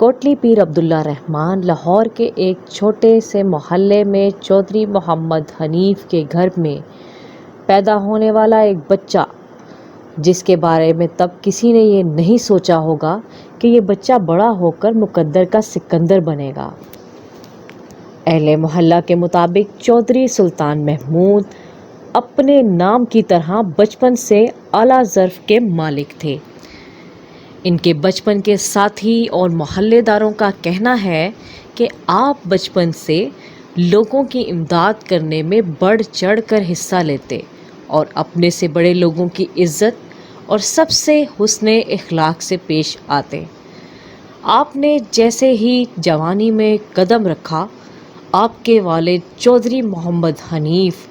کوٹلی پیر عبداللہ رحمان لاہور کے ایک چھوٹے سے محلے میں چودھری محمد حنیف کے گھر میں پیدا ہونے والا ایک بچہ، جس کے بارے میں تب کسی نے یہ نہیں سوچا ہوگا کہ یہ بچہ بڑا ہو کر مقدر کا سکندر بنے گا۔ اہل محلہ کے مطابق چودھری سلطان محمود اپنے نام کی طرح بچپن سے اعلیٰ ظرف کے مالک تھے۔ ان کے بچپن کے ساتھی اور محلے داروں کا کہنا ہے کہ آپ بچپن سے لوگوں کی امداد کرنے میں بڑھ چڑھ کر حصہ لیتے اور اپنے سے بڑے لوگوں کی عزت اور سب سے حسن اخلاق سے پیش آتے۔ آپ نے جیسے ہی جوانی میں قدم رکھا، آپ کے والد چودھری محمد حنیف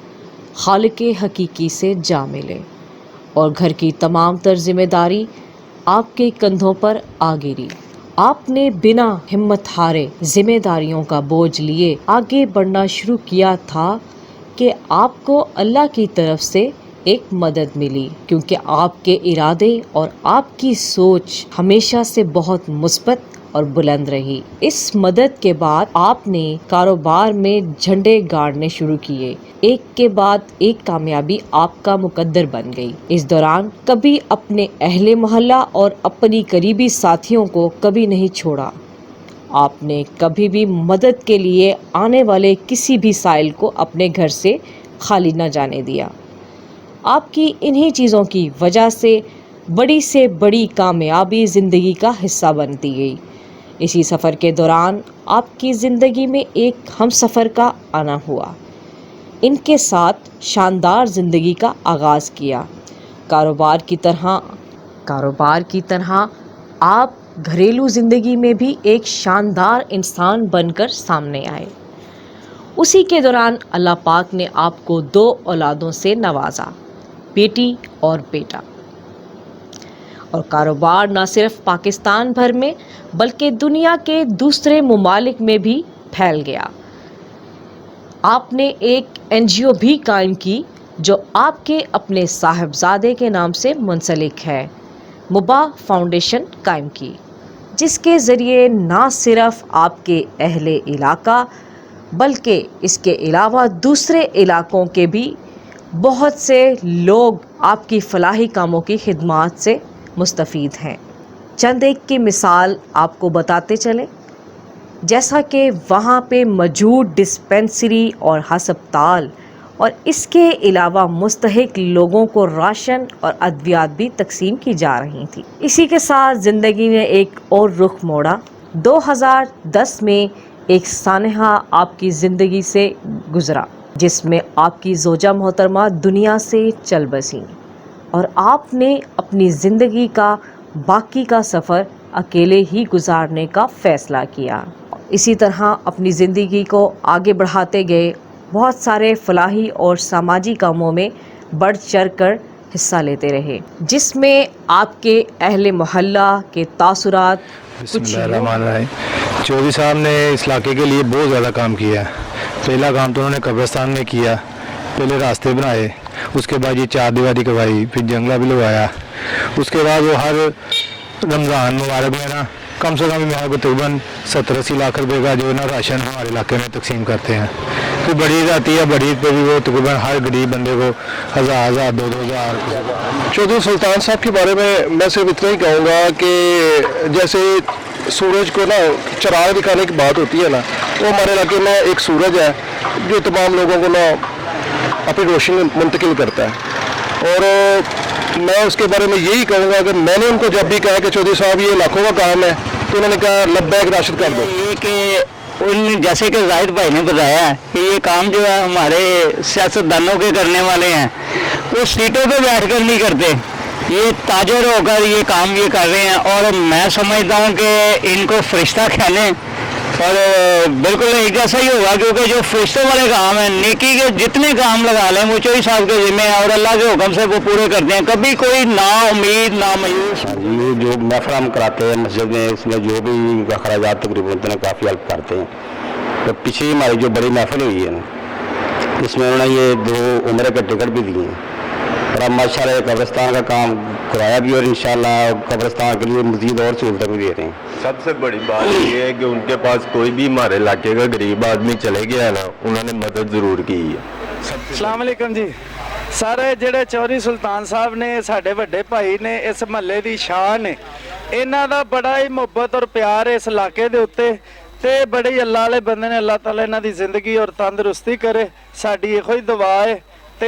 خالق حقیقی سے جا ملے اور گھر کی تمام تر ذمہ داری آپ کے کندھوں پر آ گری۔ آپ نے بنا ہمت ہارے ذمہ داریوں کا بوجھ لیے آگے بڑھنا شروع کیا تھا کہ آپ کو اللہ کی طرف سے ایک مدد ملی، کیونکہ آپ کے ارادے اور آپ کی سوچ ہمیشہ سے بہت مثبت اور بلند رہی۔ اس مدد کے بعد آپ نے کاروبار میں جھنڈے گاڑنے شروع کیے، ایک کے بعد ایک کامیابی آپ کا مقدر بن گئی۔ اس دوران کبھی اپنے اہل محلہ اور اپنی قریبی ساتھیوں کو کبھی نہیں چھوڑا۔ آپ نے کبھی بھی مدد کے لیے آنے والے کسی بھی سائل کو اپنے گھر سے خالی نہ جانے دیا۔ آپ کی انہی چیزوں کی وجہ سے بڑی کامیابی زندگی کا حصہ بنتی گئی۔ اسی سفر کے دوران آپ کی زندگی میں ایک ہم سفر کا آنا ہوا۔ ان کے ساتھ شاندار زندگی کا آغاز کیا۔ کاروبار کی طرح آپ گھریلو زندگی میں بھی ایک شاندار انسان بن کر سامنے آئے۔ اسی کے دوران اللہ پاک نے آپ کو 2 اولادوں سے نوازا، بیٹی اور بیٹا، اور کاروبار نہ صرف پاکستان بھر میں بلکہ دنیا کے دوسرے ممالک میں بھی پھیل گیا۔ آپ نے ایک NGO بھی قائم کی جو آپ کے اپنے صاحبزادے کے نام سے منسلک ہے، مباح فاؤنڈیشن قائم کی، جس کے ذریعے نہ صرف آپ کے اہل علاقہ بلکہ اس کے علاوہ دوسرے علاقوں کے بھی بہت سے لوگ آپ کی فلاحی کاموں کی خدمات سے مستفید ہیں۔ چند ایک کی مثال آپ کو بتاتے چلیں، جیسا کہ وہاں پہ موجود ڈسپنسری اور ہسپتال اور اس کے علاوہ مستحق لوگوں کو راشن اور ادویات بھی تقسیم کی جا رہی تھی۔ اسی کے ساتھ زندگی نے ایک اور رخ موڑا۔ 2010 میں ایک سانحہ آپ کی زندگی سے گزرا، جس میں آپ کی زوجہ محترمہ دنیا سے چل بسیں اور آپ نے اپنی زندگی کا باقی کا سفر اکیلے ہی گزارنے کا فیصلہ کیا۔ اسی طرح اپنی زندگی کو آگے بڑھاتے گئے، بہت سارے فلاحی اور سماجی کاموں میں بڑھ چڑھ کر حصہ لیتے رہے، جس میں آپ کے اہل محلہ کے تاثرات بسم اللہ الرحمن الرحیم۔ چودھری صاحب نے اس علاقے کے لیے بہت زیادہ کام کیا ہے۔ پہلا کام تو انہوں نے قبرستان میں کیا، پہلے راستے بنائے، اس کے بعد یہ 4 دیواری کروائی، پھر جنگلہ بھی لگوایا۔ اس کے بعد وہ ہر رمضان مبارک میں نا کم سے کم یہاں کو تقریباً 70-80 لاکھ روپے کا جو ہے نا راشن ہمارے علاقے میں تقسیم کرتے ہیں۔ پھر بڑی عید آتی ہے، بڑی عید پہ بھی وہ تقریباً ہر غریب بندے کو 1000 2,000 چودھری سلطان صاحب کے بارے میں صرف اتنا ہی کہوں گا کہ جیسے سورج کو نا چراغ دکھانے کی بات ہوتی ہے نا، تو ہمارے علاقے میں ایک سورج ہے جو تمام لوگوں کو نا اپنی روشنی منتقل کرتا ہے۔ اور میں اس کے بارے میں یہی کہوں گا کہ میں نے ان کو جب بھی کہا کہ چودھری صاحب یہ لاکھوں کا کام ہے، تو انہوں نے کہا لبیک راشد کر دو۔ یہ کہ ان جیسے کہ زاہد بھائی نے بتایا کہ یہ کام جو ہے ہمارے سیاستدانوں کے کرنے والے ہیں، وہ سیٹوں پہ بیٹھ کر نہیں کرتے، یہ تاجر ہو کر یہ کام یہ کر رہے ہیں، اور میں سمجھتا ہوں کہ ان کو فرشتہ کہنے اور بالکل ایک جیسا ہی ہوگا، کیونکہ جو فرشتوں والے کام ہیں، نیکی کے جتنے کام لگا لیں وہ چودھری صاحب کے ذمہ ہیں اور اللہ کے حکم سے وہ پورے کرتے ہیں، کبھی کوئی نا امید نا مایوس۔ یہ جو محفل ہم کراتے ہیں مسجد میں، اس میں جو بھی ان کا اخراجات تقریباً اتنے کافی ہیلپ کرتے ہیں۔ تو پیچھے ہماری جو بڑی محفل ہوئی ہے نا، اس میں انہوں نے یہ 2 عمرے کے ٹکٹ بھی دیے ہیں، اور اب ماشاءاللہ قبرستان کا کام کرایا بھی اور انشاءاللہ قبرستان کے لیے مزید اور سہولتیں بھی دے رہے ہیں. سب سے بڑی بات یہ ہے کہ ان کے پاس کوئی بھی ہمارے علاقے کا غریب آدمی چلے گیا ہے نا, انہوں نے مدد ضرور کی ہے. السلام علیکم ਜੀ. ਸਾਰੇ ਜਿਹੜੇ ਚੌਧਰੀ ਸੁਲਤਾਨ ਸਾਹਿਬ ਨੇ ਸਾਡੇ ਵੱਡੇ ਭਾਈ ਨੇ, ਇਸ ਮਹੱਲੇ ਦੀ ਸ਼ਾਨ ਨੇ, ਇਹਨਾਂ ਦਾ ਬੜਾ ਹੀ ਮੁਹੱਬਤ ਔਰ ਪਿਆਰ ਇਸ ਇਲਾਕੇ ਦੇ ਉੱਤੇ ਤੇ ਬੜੇ ਹੀ ਅੱਲਾ ਵਾਲੇ ਬੰਦੇ ਨੇ. ਅੱਲਾਹ ਤਾਲਾ ਇਹਨਾਂ ਦੀ ਜ਼ਿੰਦਗੀ ਔਰ ਤੰਦਰੁਸਤੀ ਕਰੇ, ਸਾਡੀ ਇਹੋ ਹੀ ਦੁਆ ਹੈ ਤੇ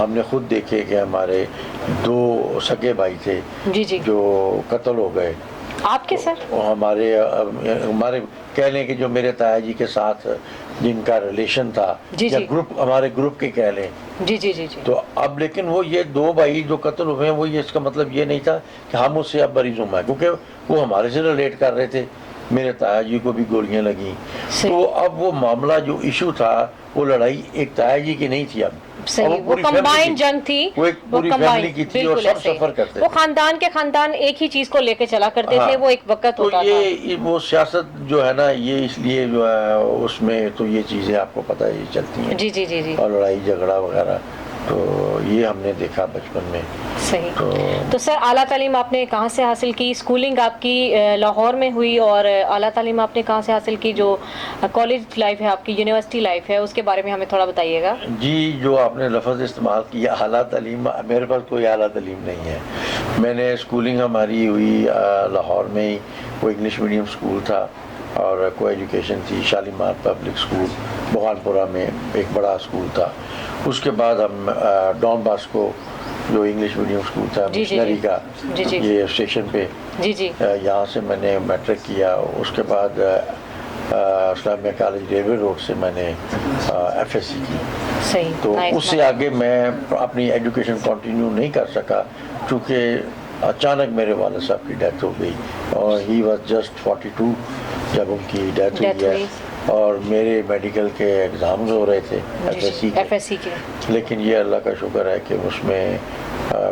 ہم نے خود دیکھے کہ ہمارے 2 سگے بھائی تھے جی جی جو قتل ہو گئے. آپ کے سر؟ ہمارے کہہ لیں کہ جو میرے تایا جی کے ساتھ جن کا ریلیشن تھا یا گروپ ہمارے گروپ کے کہہ لیں. جی جی جی جی. تو اب لیکن وہ یہ 2 بھائی جو قتل ہوئے ہیں وہ یہ اس کا مطلب یہ نہیں تھا کہ ہم اس سے اب بری ذمہ ہیں، کیونکہ وہ ہمارے سے ریلیٹ کر رہے تھے. میرے تایا جی کو بھی گولیاں لگیں. تو اب وہ معاملہ جو ایشو تھا وہ لڑائی ایک تایا جی کی نہیں تھی، اب صحیح وہ کمبائن جنگ تھی، وہ ایک پوری فیملی کی تھی اور سب سفر کرتے. وہ خاندان کے خاندان ایک ہی چیز کو لے کے چلا کرتے تھے، وہ ایک وقت ہوتا تھا. یہ وہ سیاست جو ہے نا یہ اس لیے جو ہے اس میں تو یہ چیزیں آپ کو پتہ ہی چلتی ہیں. جی جی جی جی. اور لڑائی جھگڑا وغیرہ تو یہ ہم نے دیکھا بچپن میں. صحیح. تو سر اعلیٰ تعلیم آپ نے کہاں سے حاصل کی؟ اسکولنگ آپ کی لاہور میں ہوئی اور اعلیٰ تعلیم آپ نے کہاں سے حاصل کی؟ جو کالج لائف ہے آپ کی، یونیورسٹی لائف ہے، اس کے بارے میں ہمیں تھوڑا بتائیے گا. جی جو آپ نے لفظ استعمال کیا اعلیٰ تعلیم، میرے پاس کوئی اعلیٰ تعلیم نہیں ہے. میں نے اسکولنگ ہماری ہوئی لاہور میں ہی، وہ انگلش میڈیم اسکول تھا اور کو ایجوکیشن تھی. شالیمار پبلک اسکول بغال پورہ میں ایک بڑا اسکول تھا. اس کے بعد ہم ڈان باسکو جو انگلش میڈیم اسکول تھا مشنری کا یہ اسٹیشن پہ، یہاں سے میں نے میٹرک کیا. اس کے بعد اسلامیہ کالج ریلوے روڈ سے میں نے ایف ایس سی کی. تو اس سے آگے میں اپنی ایجوکیشن کنٹینیو نہیں کر سکا چونکہ اچانک میرے والد صاحب کی ڈیتھ ہو گئی اور ہی واز جسٹ 42 جب ان کی ڈیتھ ہوئی ہے. اور میرے میڈیکل کے ایگزامز ہو رہے تھے ایف ایس سی کے. لیکن یہ اللہ کا شکر ہے کہ اس میں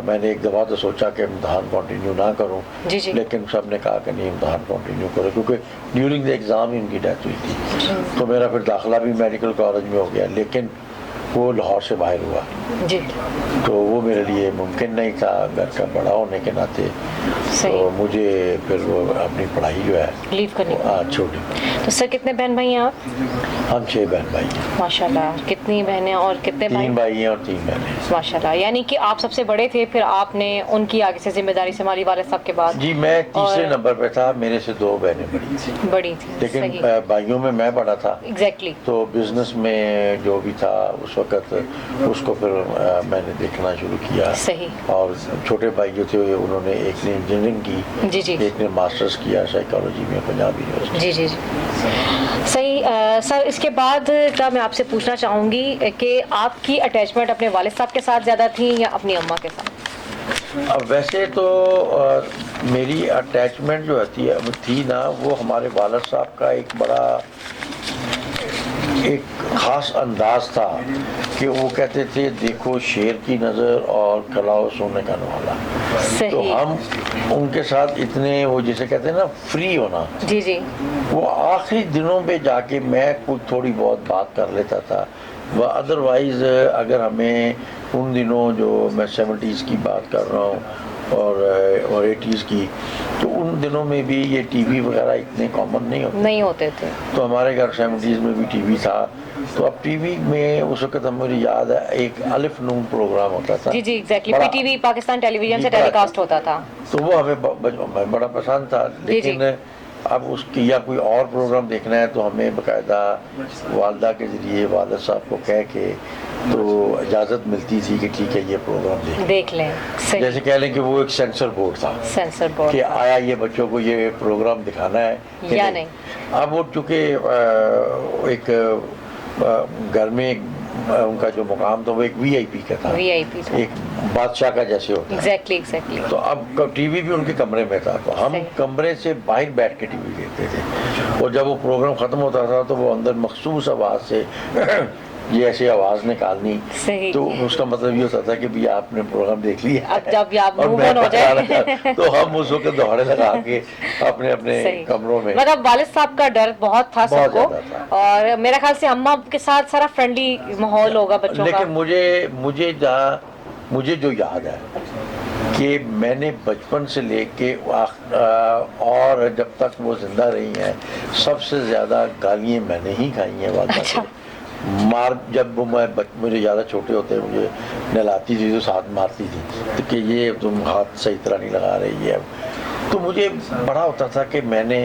میں نے ایک دفعہ تو سوچا کہ امتحان کنٹینیو نہ کروں، لیکن سب نے کہا کہ نہیں امتحان کنٹینیو کرو، کیونکہ ڈیورنگ دا ایگزام ان کی ڈیتھ ہوئی تھی. تو میرا پھر داخلہ بھی میڈیکل کالج میں ہو گیا، لیکن وہ لاہور سے باہر ہوا. تو وہ میرے لیے ممکن نہیں تھا گھر کا بڑا ہونے کے ناطے. تو مجھے پھر وہ اپنی پڑھائی جو ہے لیو کرنی چھوڑی. تو سر کتنے بہن بھائی ہیں آپ؟ ہم 6 بہن بھائی ہیں. ماشاء اللہ. کتنی بہنیں اور کتنے بھائی؟ 3 بھائی ہیں اور 3 بہنیں. ماشاء اللہ. یعنی کہ آپ سب سے بڑے تھے، پھر آپ نے ان کی آگے سے ذمہ داری سنبھالی والد صاحب کے بعد؟ جی میں تیسرے نمبر پہ تھا، میرے سے 2 بہنیں بڑی تھی. لیکن بھائیوں میں میں بڑا تھا. ایگزیکٹلی. تو بزنس میں جو بھی تھا اس وقت اس کو پھر میں نے دیکھنا شروع کیا. صحیح. اور چھوٹے بھائی جو تھے انہوں نے ایک نے انجینئرنگ کی، ایک نے ماسٹرز کیا سائیکالوجی میں پنجاب یونیورسٹی. جی جی جی صحیح. سر اس کے بعد کا میں آپ سے پوچھنا چاہوں گی کہ آپ کی اٹیچمنٹ اپنے والد صاحب کے ساتھ زیادہ تھی یا اپنی اماں کے ساتھ؟ اب ویسے تو میری اٹیچمنٹ جو تھی نا وہ ہمارے والد صاحب کا ایک بڑا ایک خاص انداز تھا کہ وہ کہتے تھے دیکھو شیر کی نظر اور کلاؤ سونے کا نوالا. تو ہم ان کے ساتھ اتنے وہ جسے کہتے ہیں نا فری ہونا. جی جی. وہ آخری دنوں پہ جا کے میں کچھ تھوڑی بہت بات کر لیتا تھا. وہ ادروائز اگر ہمیں ان دنوں جو میں 70s کی بات کر رہا ہوں اور 80s کی، تو ان دنوں میں بھی یہ ٹی وی وغیرہ اتنے کامن نہیں ہوتے تھے. تو ہمارے گھر 70s میں بھی ٹی وی تھا. تو اب ٹی وی میں اس وقت مجھے یاد ہے ایک الف نون پروگرام ہوتا تھا. جی جی exactly. P T V Pakistan television سے ٹیلی کاسٹ ہوتا تھا. تو وہ ہمیں بڑا پسند تھا. لیکن اب اس کی یا کوئی اور پروگرام دیکھنا ہے تو ہمیں باقاعدہ والدہ کے ذریعے والد صاحب کو کہہ کے تو اجازت ملتی تھی کہ ٹھیک ہے یہ پروگرام دیکھ لیں. جیسے کہہ لیں کہ وہ ایک سینسر بورڈ تھا کہ آیا یہ بچوں کو یہ پروگرام دکھانا ہے یا نہیں. اب وہ چونکہ ایک گھر میں ان کا جو مقام تھا وہ ایک وی آئی پی کا تھا، ایک بادشاہ کا جیسے ہوتا ہے. ایگزیکٹلی. تو اب ٹی وی بھی ان کے کمرے میں تھا تو ہم کمرے سے باہر بیٹھ کے ٹی وی دیکھتے تھے. اور جب وہ پروگرام ختم ہوتا تھا تو وہ اندر مخصوص آواز سے یہ ایسی آواز نکالنی. تو اس کا مطلب یہ ہوتا تھا کہ بھی آپ نے پروگرام دیکھ لیا تو ہم اس وقت دوڑے لگا کے اپنے کمروں میں. مطلب والد صاحب کا ڈر بہت تھا سب کو، اور میرے خیال سے اماں کے ساتھ سارا فرینڈلی ماحول ہوگا بچوں کا. لیکن مجھے جو یاد ہے کہ میں نے بچپن سے لے کے اور جب تک وہ زندہ رہی ہیں سب سے زیادہ گالیاں میں نے ہی کھائی ہیں والدہ سے. جب مجھے زیادہ چھوٹے ہوتے مجھے نہلاتی تھی تو ساتھ مارتی تھی کہ یہ تم ہاتھ صحیح طرح نہیں لگا رہی ہے. تو مجھے بڑا ہوتا تھا کہ میں نے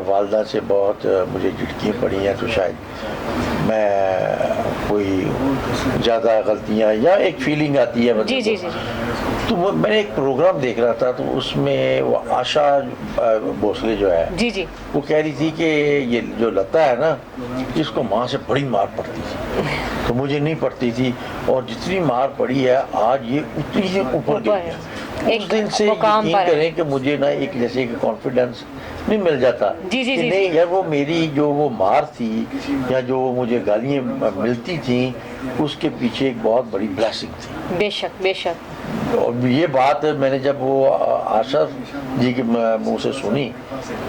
والدہ سے بہت مجھے جھٹکیاں پڑی ہیں. تو شاید میں کوئی زیادہ غلطیاں یا ایک فیلنگ آتی ہے جی جی جی تو میں نے ایک پروگرام دیکھ رہا تھا، تو اس میں وہ آشا بھوسلے جو ہے جی جی وہ کہہ رہی تھی کہ یہ جو لتا ہے نا اس کو ماں سے بڑی مار پڑتی تھی، تو مجھے نہیں پڑتی تھی، اور جتنی مار پڑی ہے آج یہ اتنی ہی اوپر گئی ہے۔ اس دن سے یقین کریں کہ مجھے نا ایک جیسے کہ کانفیڈنس نہیں مل جاتا جی جی کہ جی نہیں یار وہ میری جو وہ مار تھی یا جو مجھے گالیاں ملتی تھیں اس کے پیچھے ایک بہت بڑی بلیسنگ تھی۔ بے شک بے شک۔ اور یہ بات میں نے جب وہ آشا جی کے منہ سے سنی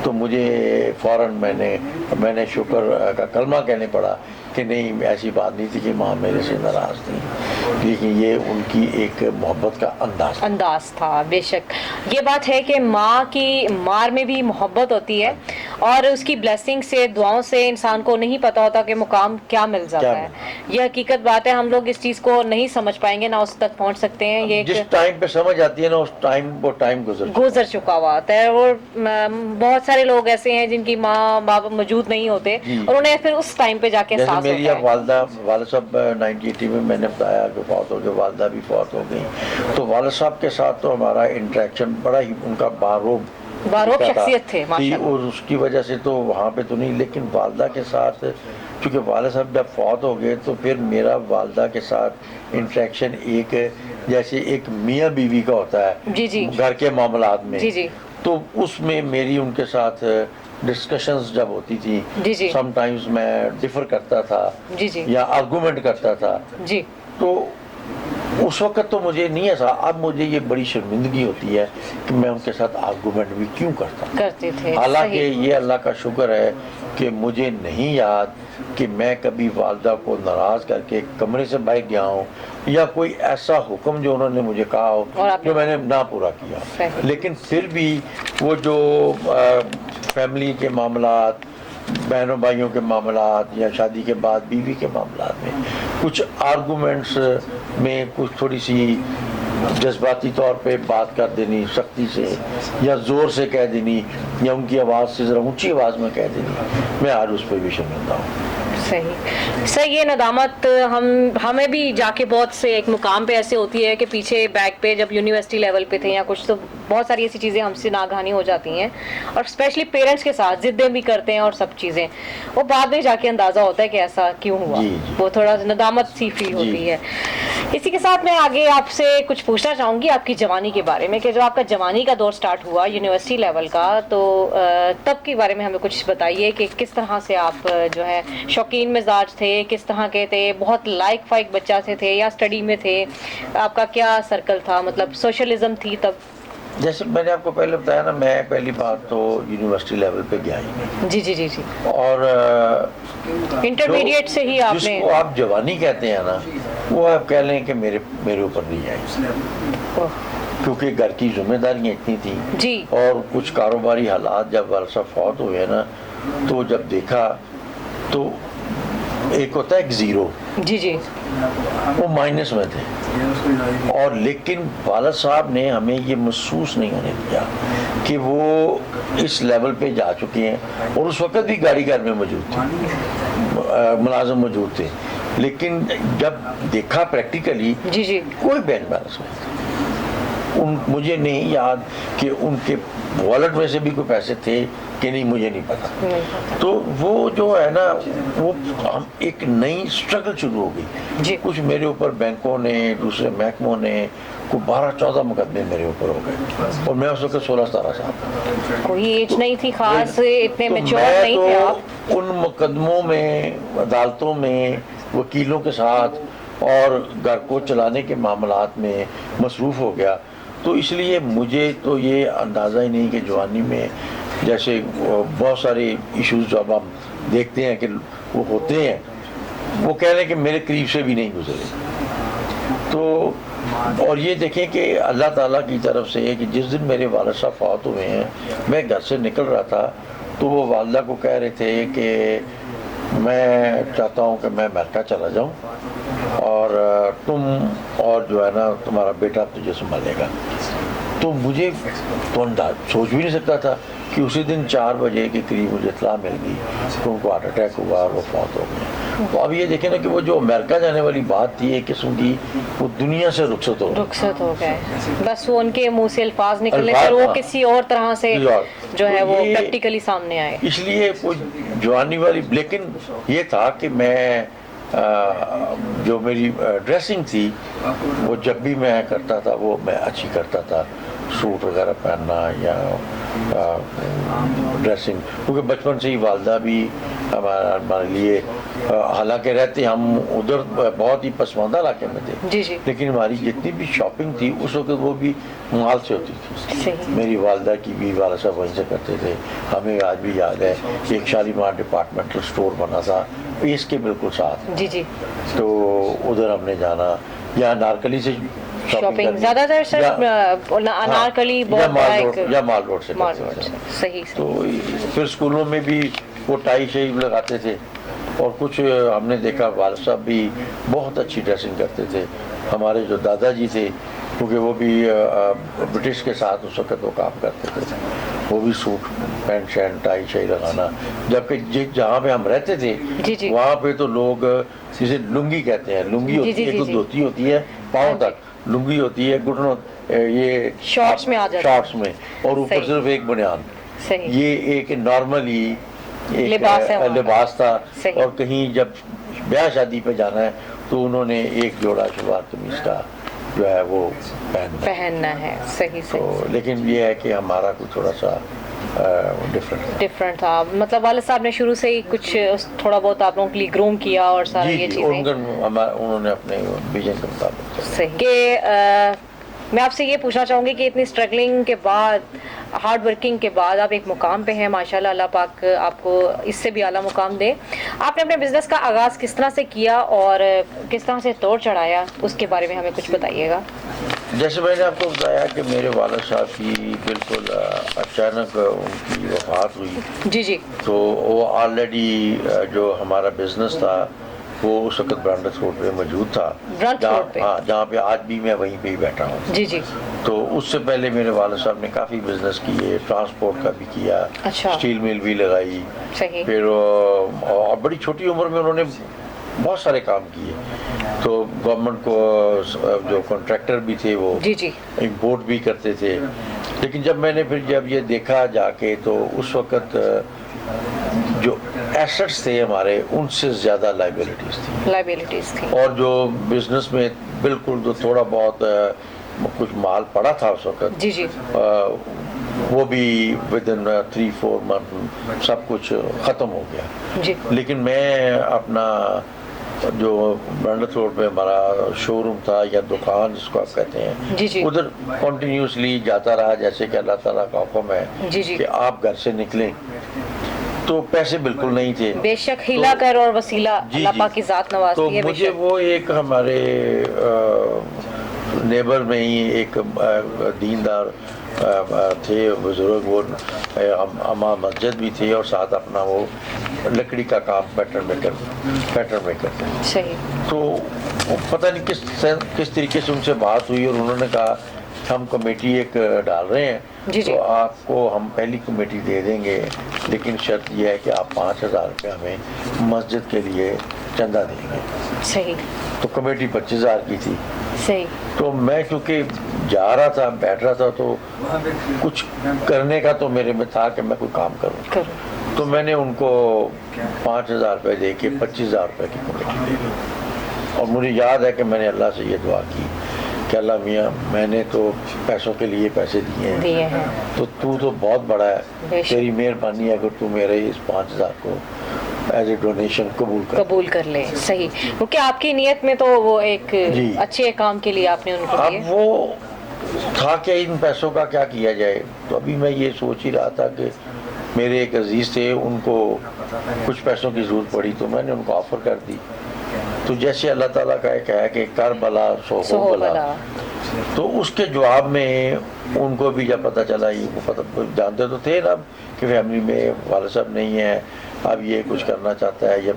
تو مجھے فوراً میں نے شکر کا کلمہ کہنے پڑا کہ نہیں ایسی بات نہیں تھی کہ ماں میرے سے ناراض تھی، لیکن یہ ان کی ایک محبت کا انداز تھا۔ بے شک یہ بات ہے کہ ماں کی مار میں بھی محبت ہوتی ہے، اور اس کی بلیسنگ سے، دعاؤں سے انسان کو نہیں پتا ہوتا کہ مقام کیا مل جاتا ہے۔ یہ حقیقت بات ہے، ہم لوگ اس چیز کو نہیں سمجھ پائیں گے، نہ اس تک پہنچ سکتے ہیں۔ یہ جس ٹائم پہ سمجھ آتی ہے نا اس ٹائم وہ ٹائم گزر چکا ہوا ہوتا ہے، اور بہت سارے لوگ ایسے ہیں جن کی ماں باپ موجود نہیں ہوتے اور انہیں پھر اس ٹائم پہ جا کے احساس ہوتا ہے۔ میری اب والد صاحب 1980 میں میں نے بتایا کہ فوت ہو گئے، والدہ بھی فوت ہو گئی، تو والد صاحب کے ساتھ تو ہمارا انٹریکشن بڑا ہی ان کا باروب شخصیت تھے اور اس کی وجہ سے تو وہاں پہ تو نہیں، لیکن والدہ کے ساتھ چونکہ والد صاحب جب فوت ہو گئے تو پھر میرا والدہ کے ساتھ انٹریکشن ایک جیسے ایک میاں بیوی کا ہوتا ہے گھر کے معاملات میں، تو اس میں میری ان کے ساتھ ڈسکشنز جب ہوتی تھی، سم ٹائمز میں ڈیفر کرتا تھا یا آرگومنٹ کرتا تھا، تو اس وقت تو مجھے نہیں ایسا، اب مجھے یہ بڑی شرمندگی ہوتی ہے کہ میں ان کے ساتھ آرگومنٹ بھی کیوں کرتے تھے۔ حالانکہ یہ اللہ کا شکر ہے کہ مجھے نہیں یاد کہ میں کبھی والدہ کو ناراض کر کے کمرے سے باہر گیا ہوں یا کوئی ایسا حکم جو انہوں نے مجھے کہا ہو جو میں نے نہ پورا کیا، لیکن پھر بھی وہ جو فیملی کے معاملات، بہنوں بھائیوں کے معاملات یا شادی کے بعد بیوی کے معاملات میں کچھ آرگومنٹس میں کچھ تھوڑی سی جذباتی طور پہ بات کر دینی سختی سے یا زور سے کہہ دینی یا ان کی آواز سے ذرا اونچی آواز میں کہہ دینی، میں آج اس پہ بھی شرمندہ ہوں۔ صحیح یہ ندامت ہمیں بھی جا کے بہت سے ایک مقام پہ ایسے ہوتی ہے کہ پیچھے بیک پہ جب یونیورسٹی لیول پہ تھے یا کچھ، تو بہت ساری ایسی چیزیں ہم سے ناگہانی ہو جاتی ہیں، اور اسپیشلی پیرنٹس کے ساتھ ضدیں بھی کرتے ہیں اور سب چیزیں، وہ بعد میں جا کے اندازہ ہوتا ہے کہ ایسا کیوں ہوا، وہ تھوڑا ندامت سی فیل ہوتی ہے۔ اسی کے ساتھ میں آگے آپ سے کچھ پوچھنا چاہوں گی آپ کی جوانی کے بارے میں، کہ جو آپ کا جوانی کا دور سٹارٹ ہوا یونیورسٹی لیول کا، تو تب کے بارے میں ہمیں کچھ بتائیے کہ کس طرح سے آپ جو ہے شوقین مزاج تھے، کس طرح کے تھے، بہت لائک فائک بچہ سے تھے یا اسٹڈی میں تھے، آپ کا کیا سرکل تھا، مطلب سوشلزم تھی تب؟ جیسے میں نے آپ کو پہلے بتایا نا، میں پہلی بات تو یونیورسٹی لیول پہ گیا ہی جی جی جی جی، اور انٹرمیڈیٹ سے ہی آپ نے، جس کو آپ جوانی کہتے ہیں نا، وہ آپ کہہ لیں کہ میرے اوپر نہیں آئی، کیونکہ گھر کی ذمہ داریاں اتنی تھیں اور کچھ کاروباری حالات جب والد صاحب فوت ہوئے نا، تو جب دیکھا تو ایک ہوتا ہے ایک زیرو، جی جی، وہ مائنس میں تھے، اور لیکن والد صاحب نے ہمیں یہ محسوس نہیں ہونے دیا کہ وہ اس لیول پہ جا چکے ہیں، اور اس وقت بھی گاڑی گھر میں موجود تھی، ملازم موجود تھے، لیکن جب دیکھا پریکٹیکلی کوئی بینک بیلنس نہیں تھا۔ مجھے نہیں یاد کہ ان کے والٹ میں سے بھی کوئی پیسے تھے کہ نہیں، مجھے نہیں پتا، تو وہ جو ہے نا وہ ایک نئی اسٹرگل شروع ہو گئی، کچھ میرے اوپر بینکوں نے، دوسرے محکموں نے کوئی 12-14 مقدمے میرے اوپر ہو گئے، اور میں اس وقت 16-17 سال، کوئی ایج نہیں تھی خاص، اتنے میچور نہیں تھے آپ، ان مقدموں میں، عدالتوں میں، وکیلوں کے ساتھ اور گھر کو چلانے کے معاملات میں مصروف ہو گیا، تو اس لیے مجھے تو یہ اندازہ ہی نہیں کہ جوانی میں جیسے بہت سارے ایشوز جو اب ہم دیکھتے ہیں کہ وہ ہوتے ہیں، وہ کہہ رہے ہیں کہ میرے قریب سے بھی نہیں گزرے، تو اور یہ دیکھیں کہ اللہ تعالیٰ کی طرف سے کہ جس دن میرے والد صاحب فوت ہوئے ہیں، میں گھر سے نکل رہا تھا تو وہ والدہ کو کہہ رہے تھے کہ میں چاہتا ہوں کہ میں امریکہ چلا جاؤں اور تم اور جو ہے نا تمہارا بیٹا تجھے سنبھالے گا، تو مجھے تو سوچ بھی نہیں سکتا تھا کہ اسی دن 4 بجے کے قریب مجھے اطلاع مل گئی کہ ان کو ہارٹ اٹیک ہوا اور وہ فوت ہو گئے، تو اب یہ دیکھیں نا کہ وہ جو امریکہ جانے والی بات تھی ایک قسم کی, وہ دنیا سے رخصت ہو گئے, بس وہ ان کے منہ سے الفاظ نکلے الفاظ, پر وہ کسی اور طرح سے جو ہے وہ یہ پریکٹیکلی سامنے آئے. اس لیے وہ جوانی والی, لیکن یہ تھا کہ میں جو میری ڈریسنگ تھی وہ جب بھی میں کرتا تھا وہ میں اچھی کرتا تھا, سوٹ وغیرہ پہننا یا ڈریسنگ, کیونکہ بچپن سے ہی والدہ بھی ہمارے لیے, حالانکہ رہتے ہم ادھر بہت ہی پسماندہ علاقے میں تھے, لیکن ہماری جتنی بھی شاپنگ تھی اس وقت وہ بھی مال سے ہوتی تھی. میری والدہ کی بھی والد صاحب وہیں سے کرتے تھے. ہمیں آج بھی یاد ہے کہ ایک شالیمار ڈپارٹمنٹل سٹور بنا تھا اس کے بالکل ساتھ, تو ادھر ہم نے جانا, یا نارکلی سے شاپنگ زیادہ تر صرف انارکلی یا مال روڈ سے. صحیح. تو پھر اسکولوں میں بھی وہ ٹائی شائی لگاتے تھے, اور کچھ ہم نے دیکھا والد صاحب بھی بہت اچھی ڈریسنگ کرتے تھے. ہمارے جو دادا جی تھے کیونکہ وہ بھی برٹش کے ساتھ اس وقت وہ کام کرتے تھے, وہ بھی سوٹ پینٹ شرٹ ٹائی شائی لگانا. جبکہ جہاں پہ ہم رہتے تھے وہاں پہ تو لوگ جسے لنگی کہتے ہیں, لنگی ہوتی ہے, ایک دھوتی ہوتی ہے پاؤں تک, لنگی ہوتی ہے گھٹنوں, یہ شارٹس میں, اور اوپر صرف ایک بنیان. یہ ایک نارملی لباس تھا. اور کہیں جب بیاہ شادی پہ جانا ہے تو انہوں نے ایک جوڑا شلوار قمیص کا جو ہے وہ پہننا ہے. صحیح. لیکن یہ ہے کہ ہمارا کچھ تھوڑا سا ڈفرنٹ تھا, مطلب والد صاحب نے شروع سے ہی کچھ تھوڑا بہت آپ لوگوں کے لیے گروم کیا اور ساری یہ چیزیں انہوں نے اپنے ویژن کے مطابق. صحیح. کہ میں آپ سے یہ پوچھنا چاہوں گی کہ اتنی اسٹرگلنگ کے بعد, ہارڈ ورکنگ کے بعد آپ ایک مقام پہ ہیں ماشاءاللہ, اللہ پاک آپ کو اس سے بھی اعلیٰ مقام دے. آپ نے اپنے بزنس کا آغاز کس طرح سے کیا اور کس طرح سے توڑ چڑھایا, اس کے بارے میں ہمیں کچھ بتائیے گا. جیسے میں نے آپ کو بتایا کہ میرے والد صاحب کی بالکل اچانک ان کی وفات ہوئی. تو وہ آلریڈی جو ہمارا بزنس تھا وہ اس وقت برانڈس روڈ پہ موجود تھا, جہاں پہ آج بھی میں وہیں پہ ہی بیٹھا ہوں. تو اس سے پہلے میرے والد صاحب نے کافی بزنس کیے, ٹرانسپورٹ کا بھی کیا, اسٹیل مل بھی لگائی, پھر اور بڑی چھوٹی عمر میں انہوں نے بہت سارے کام کیے. تو گورنمنٹ کو جو کانٹریکٹر بھی تھے وہ امپورٹ بھی کرتے تھے. لیکن جب میں نے پھر جب یہ دیکھا جا کے تو اس وقت جو ایسٹس تھے ہمارے ان سے زیادہ لائبلٹیز تھی, اور جو بزنس میں بالکل جو تھوڑا بہت کچھ مال پڑا تھا اس وقت وہ بھی ودن 3-4 منتھ سب کچھ ختم ہو گیا. لیکن میں اپنا جو برانڈس روڈ پہ ہمارا شو روم تھا یا دکان جس کو آپ کہتے ہیں, ادھر کنٹینیوسلی جاتا رہا, جیسے کہ اللہ تعالیٰ کا حکم ہے کہ آپ گھر سے نکلیں. تو پیسے بالکل نہیں تھے, بے شک ہیلا کر اور وسیلہ اللہ پاک کی ذات نوازتی ہے. تو مجھے وہ ایک ہمارے نیبر میں ہی ایک دیندار تھے بزرگ, وہ امام مسجد بھی تھے اور ساتھ اپنا وہ لکڑی کا کام پیٹرن میکر تھے. تو پتہ نہیں کس طریقے سے ان سے بات ہوئی اور انہوں نے کہا ہم کمیٹی ایک ڈال رہے ہیں, تو آپ کو ہم پہلی کمیٹی دے دیں گے, لیکن شرط یہ ہے کہ آپ 5,000 روپے ہمیں مسجد کے لیے چندہ دیں گے. تو کمیٹی 25,000 کی تھی. تو میں کیونکہ جا رہا تھا, بیٹھ رہا تھا, تو کچھ کرنے کا تو میرے میں تھا کہ میں کوئی کام کروں. تو میں نے ان کو 5,000 روپے دے کے 25,000 روپے کی کمیٹی دے دی. اور مجھے یاد ہے کہ میں نے اللہ سے یہ دعا کی کہ اللہ میاں میں نے تو پیسوں کے لیے پیسے دیے ہیں, تو بہت بڑا ہے, تیری مہربانی ہے اگر تو میرے اس 5,000 کو ایز اے ڈونیشن قبول کر لے. صحیح, کیونکہ آپ کی نیت میں تو وہ ایک اچھے کام کے لیے آپ نے ان کو دیے. اب وہ تھا کہ ان پیسوں کا کیا کیا جائے. تو ابھی میں یہ سوچ ہی رہا تھا کہ میرے ایک عزیز تھے, ان کو کچھ پیسوں کی ضرورت پڑی تو میں نے ان کو آفر کر دی. تو جیسے اللہ تعالیٰ کا ایک ہے کہ کر بلا سو بلا, تو اس کے جواب میں ان کو بھی جب پتہ چلا, یہ پتہ جانتے تو تھے نا کہ فیملی میں والد صاحب نہیں ہے, اب یہ کچھ کرنا چاہتا ہے. جب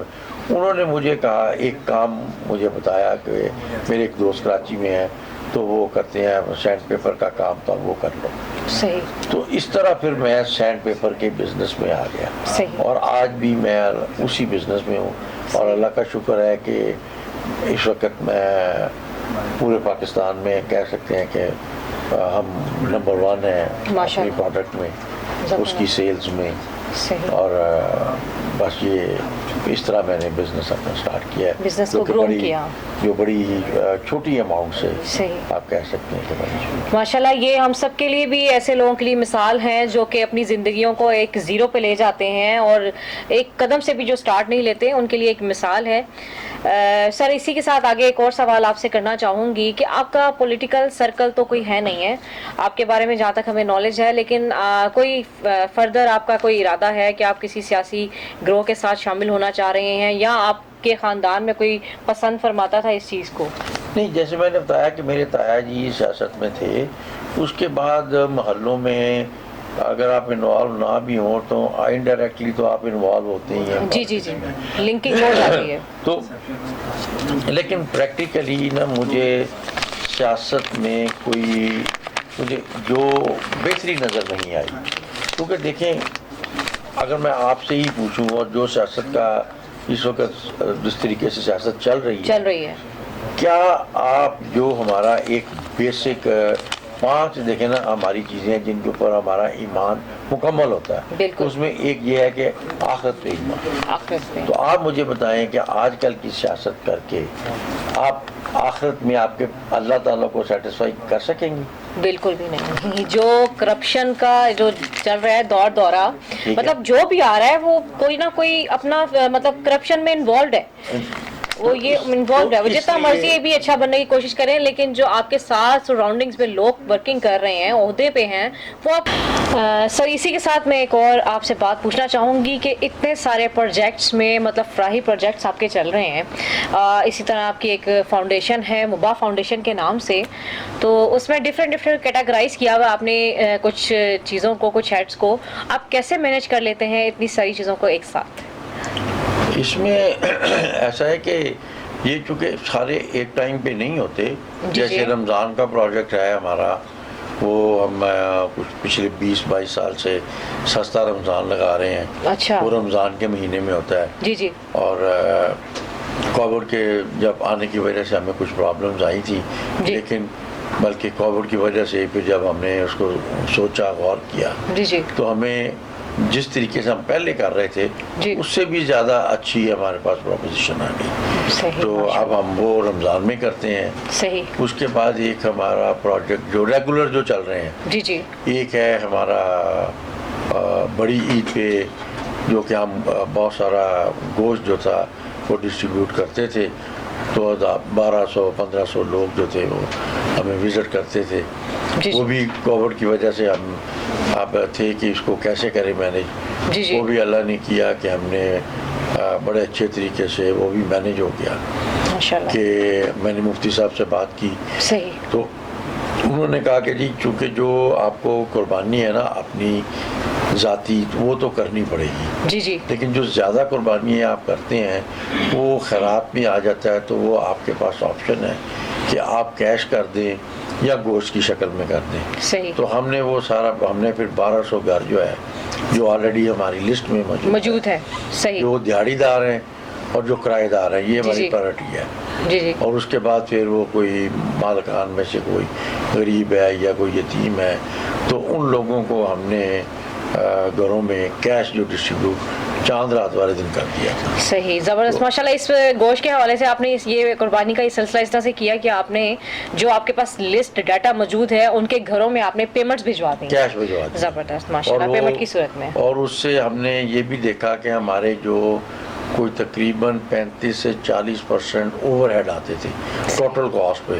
انہوں نے مجھے کہا, ایک کام مجھے بتایا کہ میرے ایک دوست کراچی میں ہے, تو وہ کرتے ہیں سینڈ پیپر کا کام تھا وہ کر لو. صحیح. تو اس طرح پھر میں سینڈ پیپر کے بزنس میں آ گیا. صحیح. اور آج بھی میں اسی بزنس میں ہوں اور اللہ کا شکر ہے کہ اس وقت میں پورے پاکستان میں کہہ سکتے ہیں کہ ہم نمبر 1 ہیں اپنی پروڈکٹ میں, اس کی سیلز میں. اور بس یہ اس طرح میں نے بزنس اپنا سٹارٹ کیا ہے, بزنس کو گرو کیا جو بڑی چھوٹی اماؤنٹ سے آپ کہہ سکتے ہیں کہ بڑی. ماشاءاللہ یہ ہم سب کے لیے بھی ایسے لوگوں کے لیے مثال ہیں جو کہ اپنی زندگیوں کو ایک زیرو پہ لے جاتے ہیں اور ایک قدم سے بھی جو سٹارٹ نہیں لیتے, ان کے لیے ایک مثال ہے. سر اسی کے ساتھ آگے ایک اور سوال آپ سے کرنا چاہوں گی کہ آپ کا پولیٹیکل سرکل تو کوئی ہے نہیں ہے آپ کے بارے میں جہاں تک ہمیں نالج ہے, لیکن کوئی فردر آپ کا کوئی ارادہ ہے کہ آپ کسی سیاسی گروہ کے ساتھ شامل ہونا چاہ رہے ہیں, یا آپ کے خاندان میں کوئی پسند فرماتا تھا اس چیز کو؟ نہیں, جیسے میں نے بتایا کہ میرے تایا جی سیاست میں تھے, اس کے بعد محلوں میں اگر آپ انوالو نہ بھی ہوں تو انڈائریکٹلی تو آپ انوالو ہوتے ہی ہیں. جی جی جی, لنکنگ ہو جاتی ہے. تو لیکن پریکٹیکلی نا مجھے سیاست میں کوئی مجھے جو بہتری نظر نہیں آئی, کیونکہ دیکھیں اگر میں آپ سے ہی پوچھوں اور جو سیاست کا اس وقت جس طریقے سے سیاست چل رہی ہے, کیا آپ جو ہمارا ایک بیسک 5 دیکھیں نا ہماری چیزیں جن کے اوپر ہمارا ایمان مکمل ہوتا ہے, اس میں ایک یہ ہے کہ آخرت پہ ایمان. تو آپ مجھے بتائیں کہ آج کل کی سیاست کر کے آپ آخرت میں آپ کے اللہ تعالیٰ کو سیٹسفائی کر سکیں گے؟ بالکل بھی نہیں. جو کرپشن کا جو چل رہا ہے دورہ مطلب جو بھی آ رہا ہے وہ کوئی نہ کوئی اپنا مطلب کرپشن میں انوالوڈ ہے, وہ یہ انوالوڈ ہے. وہ جتنا مرضی بھی اچھا بننے کی کوشش کریں, لیکن جو آپ کے ساتھ سراؤنڈنگز میں لوگ ورکنگ کر رہے ہیں, عہدے پہ ہیں, وہ آپ. سر اسی کے ساتھ میں ایک اور آپ سے بات پوچھنا چاہوں گی کہ اتنے سارے پروجیکٹس میں مطلب فراہی پروجیکٹس آپ کے چل رہے ہیں, اسی طرح آپ کی ایک فاؤنڈیشن ہے مباح فاؤنڈیشن کے نام سے, تو اس میں ڈفرینٹ کیٹاگرائز کیا ہوا آپ نے کچھ چیزوں کو, کچھ ہیڈس کو. آپ کیسے مینیج کر لیتے ہیں اتنی ساری چیزوں کو ایک ساتھ؟ اس میں ایسا ہے کہ یہ چونکہ سارے ایک ٹائم پہ نہیں ہوتے. جیسے رمضان کا پروجیکٹ ہے ہمارا, وہ ہم کچھ پچھلے 20-22 سال سے سستا رمضان لگا رہے ہیں. اچھا. وہ رمضان کے مہینے میں ہوتا ہے. جی جی. اور کووڈ کے جب آنے کی وجہ سے ہمیں کچھ پرابلمز آئی تھی, لیکن بلکہ کووڈ کی وجہ سے پھر جب ہم نے اس کو سوچا, غور کیا, تو ہمیں جس طریقے سے ہم پہلے کر رہے تھے اس سے بھی زیادہ اچھی ہمارے پاس پروپوزیشن آ گئی. تو اب ہم وہ رمضان میں کرتے ہیں. اس کے بعد ایک ہمارا پروجیکٹ جو ریگولر جو چل رہے ہیں, ایک ہے ہمارا بڑی عید پہ جو کہ ہم بہت سارا گوشت جو تھا وہ ڈسٹریبیوٹ کرتے تھے. تو 1200-1500 لوگ جو تھے وہ ہمیں وزٹ کرتے تھے. وہ بھی کووڈ کی وجہ سے ہم اب تھے کہ اس کو کیسے کریں مینیج. وہ بھی اللہ نے کیا کہ ہم نے بڑے اچھے طریقے سے وہ بھی مینیج ہو گیا. کہ میں نے مفتی صاحب سے بات کی, تو انہوں نے کہا کہ جی چونکہ جو آپ کو قربانی ہے نا اپنی ذاتی, وہ تو کرنی پڑے گی, لیکن جو زیادہ قربانیاں آپ کرتے ہیں وہ خیرات میں آ جاتا ہے. تو وہ آپ کے پاس آپشن ہے کہ آپ کیش کر دیں یا گوشت کی شکل میں کر دیں. تو ہم نے وہ سارا, ہم نے پھر 1200 گھر جو ہے جو آلریڈی ہماری لسٹ میں موجود ہے, جو دیہڑی دار ہیں اور جو کرایہ دار ہیں, یہ ہماری پرائرٹی ہے. اور اس کے بعد پھر وہ کوئی مالکان میں سے کوئی غریب ہے یا کوئی یتیم ہے, تو ان لوگوں کو ہم نے گھروں میں کیش جو ڈسٹریبیوٹ چاند رات والے دن کر دیا. صحیح, زبردست. ماشاءاللہ اس گوشت کے حوالے سے آپ نے یہ قربانی کا یہ سلسلہ اس طرح سے کیا کہ آپ نے جو آپ کے پاس لسٹ ڈیٹا موجود ہے ان کے گھروں میں آپ نے پیمنٹس بھجوا دی, کیش بھجوا دی. زبردست, ماشاءاللہ, پیمنٹ کی صورت میں. اور اس سے ہم نے یہ بھی دیکھا کہ ہمارے جو کوئی تقریباً 35 سے 40% اوور ہیڈ آتے تھے ٹوٹل کاسٹ پہ,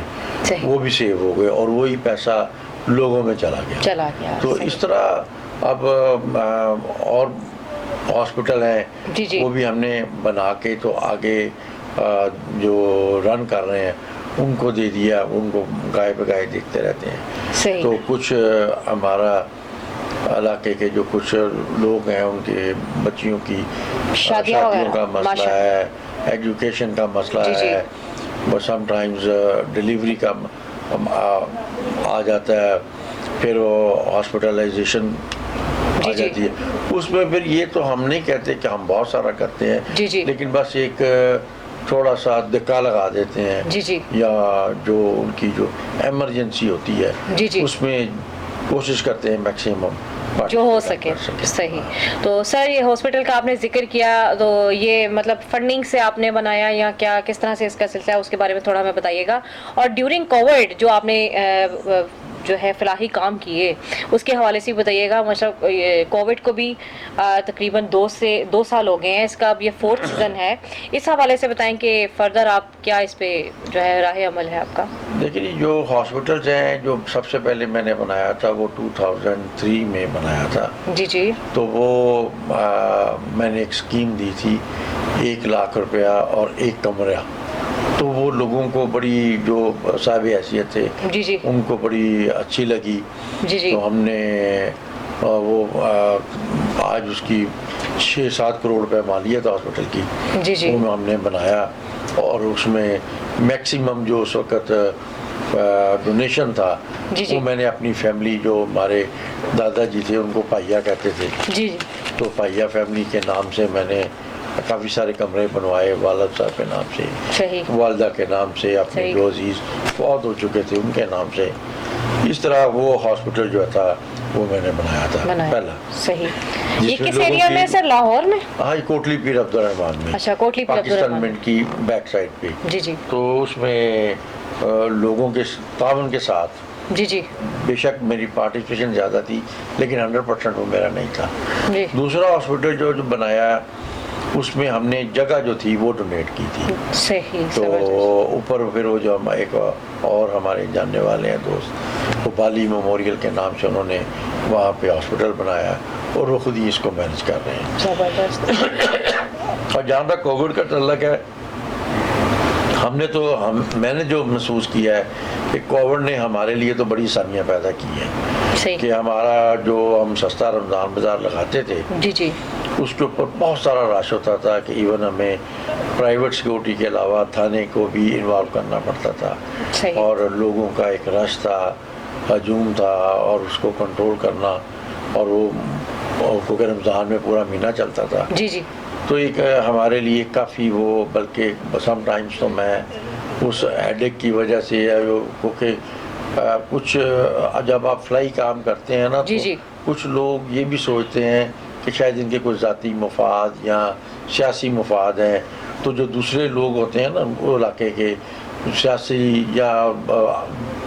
وہ بھی سیو ہو گئے اور وہی پیسہ لوگوں میں چلا گیا. تو اس طرح اب اور ہاسپٹل ہیں وہ بھی ہم نے بنا کے تو آگے جو رن کر رہے ہیں ان کو دے دیا, ان کو گائے بہ گائے دیکھتے رہتے ہیں. تو کچھ ہمارا علاقے کے جو کچھ لوگ ہیں ان کے بچیوں کی شادیوں کا مسئلہ ہے, ایجوکیشن کا مسئلہ ہے, سم ٹائمز ڈلیوری کا آ جاتا ہے، پھر وہ ہاسپٹلائزیشن آ جاتی ہے. اس میں پھر یہ تو ہم نہیں کہتے کہ ہم بہت سارا کرتے ہیں، لیکن بس ایک تھوڑا سا دھکا لگا دیتے ہیں، یا جو ان کی جو ایمرجنسی ہوتی ہے اس میں کوشش کرتے ہیں میکسیمم جو ہو سکے. صحیح. تو سر یہ ہاسپٹل کا آپ نے ذکر کیا، تو یہ مطلب فنڈنگ سے آپ نے بنایا یا کیا، کس طرح سے اس کا سلسلہ ہے، اس کے بارے میں تھوڑا ہمیں بتائیے گا. اور ڈیورنگ کووڈ جو آپ نے جو ہے فلاحی کام کیے اس کے حوالے سے بتائیے گا. مطلب کووڈ کو بھی تقریباً 2 سال ہو گئے ہیں، اس کا اب یہ 4تھ سیزن ہے. اس حوالے سے بتائیں کہ فردر آپ کیا اس پہ جو ہے راہ عمل ہے آپ کا. دیکھیے جو ہاسپٹلز ہیں جو سب سے پہلے میں نے بنایا تھا وہ 2003 میں بنایا تھا. تو وہ میں نے ایک اسکیم دی تھی 1 لاکھ روپیہ اور 1 کمرہ. تو وہ لوگوں کو بڑی جو صاحب حیثیت تھے ان کو بڑی اچھی لگی. تو ہم نے وہ آج اس کی 6-7 کروڑ روپے مالیت ہاسپٹل کی، وہ ہم نے بنایا. اور اس میں میکسیمم جو اس وقت ڈونیشن تھا وہ میں نے اپنی فیملی، جو ہمارے دادا جی تھے ان کو پائیا کہتے تھے، تو پائیا فیملی کے نام سے میں نے کافی سارے کمرے بنوائے، والد صاحب کے نام سے، والدہ کے نام سے، اپنے جو عزیز فوت ہو چکے تھے ان کے نام سے. اس طرح وہ ہاسپٹل جو تھا وہ میں نے بنایا تھا پہلا. صحیح. یہ کس ایریا میں سر؟ لاہور میں؟ ہاں، کوٹلی پیر عبدالرحمان میں. اچھا، کوٹلی پیر عبدالرحمان، پاکستان منٹ کی بیک سائڈ پہ. تو اس میں لوگوں کے تعاون کے ساتھ، بے شک میری پارٹیسپیشن زیادہ تھی لیکن 100% وہ میرا نہیں تھا. دوسرا ہاسپٹل جو بنایا اس میں ہم نے جگہ جو تھی وہ ڈونیٹ کی تھی. صحیح. تو اوپر پھر وہ جو ہم ایک اور ہمارے جاننے والے ہیں دوست، وہ بالی میموریل کے نام سے انہوں نے وہاں پہ ہاسپٹل بنایا اور وہ خود ہی اس کو مینج کر رہے ہیں. زبردست. اور جہاں تک کووڈ کا تعلق ہے، میں نے جو محسوس کیا ہے کہ کووڈ نے ہمارے لیے تو بڑی آسانیاں پیدا کی ہیں. کہ ہمارا جو ہم سستا رمضان بازار لگاتے تھے اس کے اوپر بہت سارا رش ہوتا تھا کہ ایون ہمیں پرائیویٹ سیکورٹی کے علاوہ تھانے کو بھی انوالو کرنا پڑتا تھا. اور لوگوں کا ایک رش تھا، ہجوم تھا، اور اس کو کنٹرول کرنا، اور وہ کیونکہ رمضان میں پورا مہینہ چلتا تھا. تو ایک ہمارے لیے کافی وہ، بلکہ سم ٹائمز تو میں اس ہیڈیک کی وجہ سے، کیونکہ کچھ جب آپ فلائی کام کرتے ہیں نا تو کچھ لوگ یہ بھی سوچتے ہیں کہ شاید ان کے کوئی ذاتی مفاد یا سیاسی مفاد ہیں. تو جو دوسرے لوگ ہوتے ہیں نا وہ علاقے کے سیاسی یا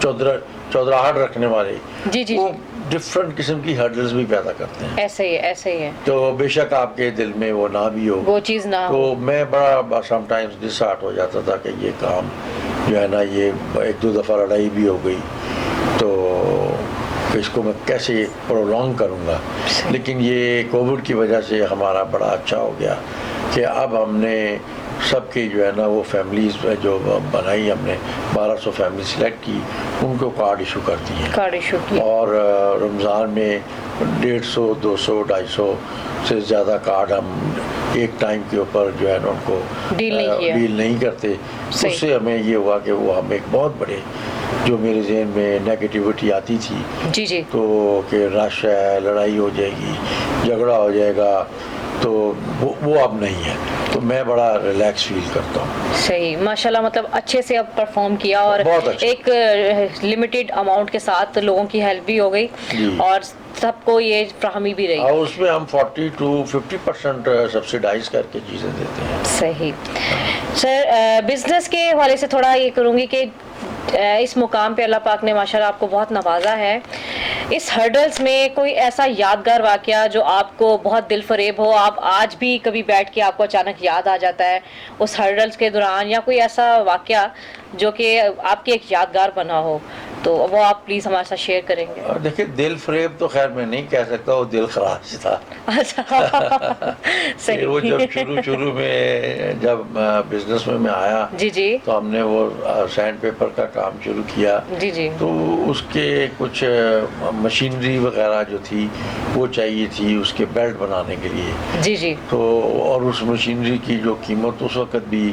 چودراہٹ رکھنے والے، وہ ڈفرینٹ قسم کی ہرڈلز بھی پیدا کرتے ہیں. ایسے ہی ہے. تو بے شک آپ کے دل میں وہ نہ بھی ہو، وہ چیز نہ ہو، تو میں بڑا سم ٹائمز ڈسہارٹ ہو جاتا تھا کہ یہ کام جو ہے نا، یہ 1-2 دفعہ لڑائی بھی ہو گئی تو اس کو میں کیسے پرولونگ کروں گا. لیکن یہ کووڈ کی وجہ سے ہمارا بڑا اچھا ہو گیا کہ اب ہم نے سب کی جو ہے نا وہ فیملیز جو بنائی، ہم نے 1200 فیملی سلیکٹ کی، ان کو کارڈ ایشو کر دیے. اور رمضان میں 150, 200, 250 سے زیادہ کارڈ ہم ایک ٹائم کے اوپر جو ہے نا ان کو ڈیل نہیں کرتے. اس سے ہمیں یہ ہوا کہ وہ ہم ایک بہت بڑے جو میرے ذہن میں نیگیٹیوٹی آتی تھی تو کہ رش ہے، لڑائی ہو جائے گی، جھگڑا ہو جائے گا، تو وہ اب نہیں ہے. تو میں بڑا ریلیکس فیل کرتا ہوں. صحیح. ماشاءاللہ. مطلب اچھے سے اب پرفارم کیا اور ایک لمیٹڈ اماؤنٹ کے ساتھ لوگوں کی ہیلپ بھی ہو گئی اور سب کو یہ فراہمی بھی رہی. اور اس میں ہم 40 to 50% سبسیڈائز کر کے چیزیں دیتے ہیں. صحیح. سر بزنس کے حوالے سے تھوڑا یہ کروں گی کہ اس مقام پہ اللہ پاک نے ماشاءاللہ آپ کو بہت نوازا ہے. اس ہرڈلز میں کوئی ایسا یادگار واقعہ جو آپ کو بہت دل فریب ہو، آپ آج بھی کبھی بیٹھ کے آپ کو اچانک یاد آ جاتا ہے اس ہرڈلز کے دوران، یا کوئی ایسا واقعہ جو کہ آپ کی ایک یادگار بنا ہو، تو وہ آپ پلیز ہمارے ساتھ شیئر کریں گے؟ دیکھیں دل فریب تو خیر میں نہیں کہہ سکتا، وہ دل خراش تھا. وہ جب شروع میں جب بزنس میں آیا تو ہم نے وہ سینڈ پیپر کا کام شروع کیا. تو اس کے کچھ مشینری وغیرہ جو تھی وہ چاہیے تھی اس کے بیلٹ بنانے کے لیے. تو اور اس مشینری کی جو قیمت اس وقت بھی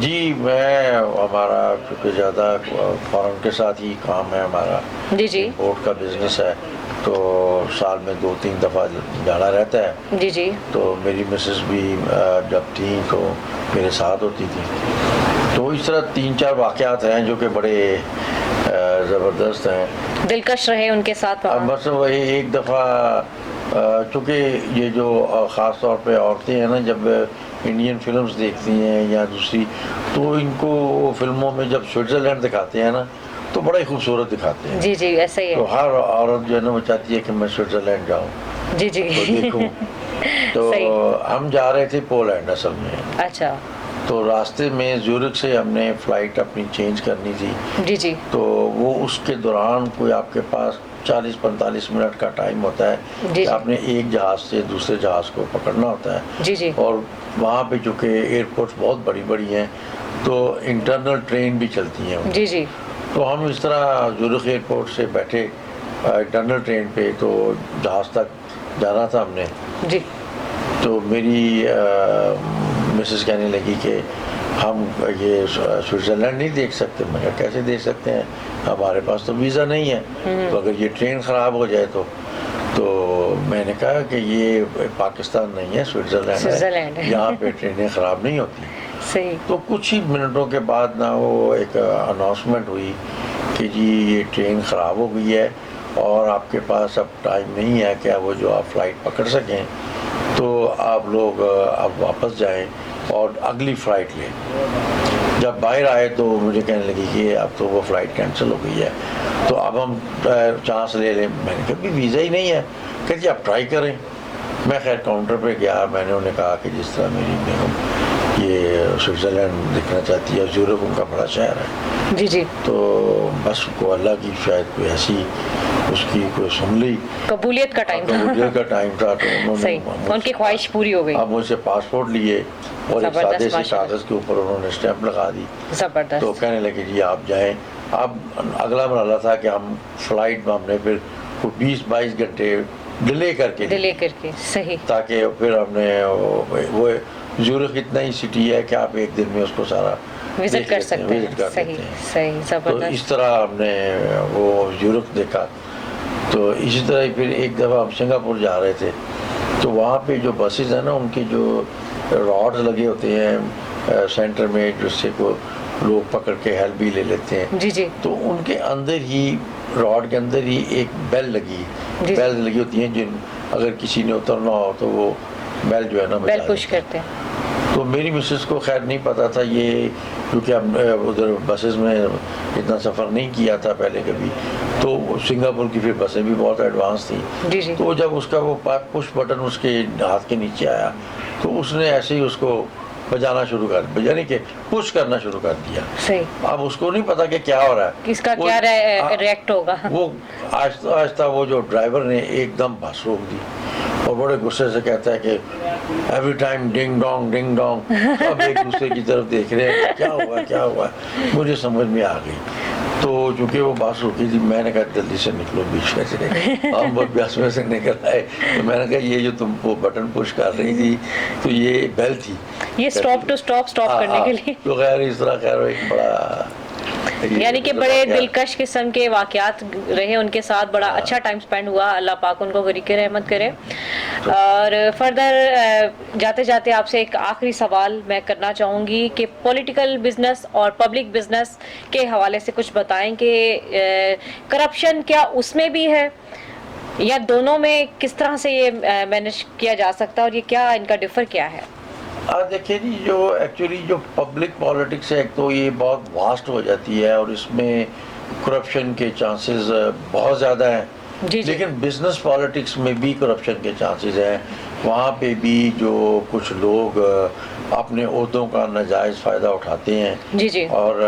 جی میں ہمارا چونکہ زیادہ فارن کے ساتھ ہی کام ہے ہمارا، جی جی امپورٹ کا بزنس ہے، تو سال میں 2-3 دفعہ جانا رہتا ہے. جی جی تو میری مسز بھی جب تھیں تو میرے ساتھ ہوتی تھی. تو اس طرح 3-4 واقعات ہیں جو کہ بڑے زبردست ہیں، دلکش رہے ان کے ساتھ وہاں. بس وہی ایک دفعہ چونکہ یہ جو خاص طور پہ عورتیں ہیں نا، جب انڈین فلمز دیکھتی ہیں یا دوسری، تو ان کو فلموں میں جب سوئٹزرلینڈ دکھاتے ہیں نا تو بڑا ہی خوبصورت دکھاتے ہیں. جی جی ایسا ہی تو ہے. ہر عورت جو ہے نا وہ چاہتی ہے کہ میں سوئٹزرلینڈ جاؤں جی جی تو دیکھوں. تو صحیح. ہم جا رہے تھے پولینڈ اصل میں. اچھا. تو راستے میں زیورک سے ہم نے فلائٹ اپنی چینج کرنی تھی. جی جی تو وہ اس کے دوران کوئی آپ کے پاس 40-45 منٹ کا ٹائم ہوتا ہے جی کہ آپ نے ایک جہاز سے دوسرے جہاز کو پکڑنا ہوتا ہے. جی جی اور وہاں پہ چونکہ ایئرپورٹس بہت بڑی بڑی ہیں تو انٹرنل ٹرین بھی چلتی ہیں. جی جی تو ہم اس طرح زورخ ایئرپورٹ سے بیٹھے انٹرنل ٹرین پہ، تو جہاز تک جانا تھا ہم نے. جی تو میری مسز کہنے لگی کہ ہم یہ سوئٹزرلینڈ نہیں دیکھ سکتے. میں کہا کیسے دیکھ سکتے ہیں، ہمارے پاس تو ویزا نہیں ہے. تو اگر یہ ٹرین خراب ہو جائے تو میں نے کہا کہ یہ پاکستان نہیں ہے، سوئٹزرلینڈ ہے، یہاں پہ ٹرینیں خراب نہیں ہوتی. صحیح. تو کچھ ہی منٹوں کے بعد نا وہ ایک اناؤنسمنٹ ہوئی کہ جی یہ ٹرین خراب ہو گئی ہے اور آپ کے پاس اب ٹائم نہیں ہے کہ وہ جو آپ فلائٹ پکڑ سکیں، تو آپ لوگ اب واپس جائیں اور اگلی فلائٹ لیں. جب باہر آئے تو مجھے کہنے لگی کہ اب تو وہ فلائٹ کینسل ہو گئی ہے، تو اب ہم چانس لے لیں. میں نے کہا بھی ویزا ہی نہیں ہے. کہتے جی آپ ٹرائی کریں. میں خیر کاؤنٹر پہ گیا، میں نے انہیں کہا کہ جس طرح میری بیگم یہ سوئٹزرلینڈ دیکھنا چاہتی ہے، زیورخ ان کا بڑا شہر ہے. جی جی تو بس کو اللہ کی شاید کوئی ایسی اس کی کوئی سن لی، قبولیت کا ٹائم قبولیت کا ٹائم تھا. تو انہوں نے صحیح، ان کی خواہش پوری ہو گئی. اب مجھ سے پاسپورٹ لیے اور ایک زبردست، سادے سے ماشاء اللہ. کاغذ کے اوپر انہوں نے اسٹیمپ لگا دی. زبردست. تو کہنے لگے جی آپ جائیں. اب اگلا مرحلہ تھا کہ ہم فلائٹ میں ہم نے پھر 20-22 گھنٹے ڈیلے کر کے صحیح، تاکہ پھر ہم نے وہ زیورخ اتنا ہی سٹی ہے کہ آپ ایک دن میں اس کو سارا وزٹ کر سکتے ہیں. صحیح صحیح، تو زبردست. اس طرح ہم نے وہ زیورخ دیکھا. تو اسی طرح ہی پھر ایک دفعہ ہم سنگاپور جا رہے تھے، تو وہاں پہ جو بسیز ہیں نا ان کی جو راڈز لگے ہوتے ہیں سینٹر میں جس سے کو لوگ پکڑ کے ہیلپ بھی لے لیتے ہیں. جی جی تو ان کے اندر ہی راڈ کے اندر ہی ایک بیل لگی ہوتی ہیں، جن اگر کسی نے اترنا ہو تو وہ بیل جو ہے نا بیل پش کرتے ہیں. تو میری مسز کو خیر نہیں پتا تھا یہ، کیونکہ ہم ادھر بسز میں اتنا سفر نہیں کیا تھا پہلے کبھی. تو سنگاپور کی پھر بسیں بھی بہت ایڈوانس تھیں. جی جی تو جب اس کا وہ پش بٹن اس کے ہاتھ کے نیچے آیا تو اس نے ایسے ہی اس کو بجانا شروع کر دیا، یعنی کہ پش کرنا شروع کر دیا. صحیح. اب اس کو نہیں پتا کہ کیا ہو رہا ہے، کس کا کیا ریئیکٹ ہوگا. وہ آہستہ آہستہ وہ جو ڈرائیور نے ایک دم بس روک دی اور بڑے غصے سے کہتا ہے کہ ایوری ٹائم ڈنگ ڈونگ. اب ایک دوسرے کی طرف دیکھ رہے ہیں کیا ہوا. مجھے سمجھ میں آ گئی. تو چونکہ وہ بس رکی تھی، میں نے کہا جلدی سے نکلو بیچ میں سے. ہم بہت بیاس میں سے نکل آئے. تو میں نے کہا یہ جو تم وہ بٹن پش کر رہی تھی تو یہ بیل تھی، یہ اسٹاپ کرنے کے لیے. تو خیر اس طرح خیر ایک بڑا یعنی کہ بڑے دلکش قسم کے واقعات رہے ان کے ساتھ. بڑا اچھا ٹائم سپینڈ ہوا. اللہ پاک ان کو غریق رحمت کرے. اور فردر جاتے جاتے آپ سے ایک آخری سوال میں کرنا چاہوں گی کہ پولیٹیکل بزنس اور پبلک بزنس کے حوالے سے کچھ بتائیں کہ کرپشن کیا اس میں بھی ہے یا دونوں میں کس طرح سے یہ مینیج کیا جا سکتا ہے اور یہ کیا ان کا ڈفر کیا ہے؟ دیکھیں جی، جو ایکچولی جو پبلک پالیٹکس ہے ایک تو یہ بہت واسٹ ہو جاتی ہے اور اس میں کرپشن کے چانسز بہت زیادہ ہیں. جی جی. لیکن بزنس پالیٹکس میں بھی کرپشن کے چانسز ہیں. وہاں پہ بھی جو کچھ لوگ اپنے عہدوں کا ناجائز فائدہ اٹھاتے ہیں. جی جی. اور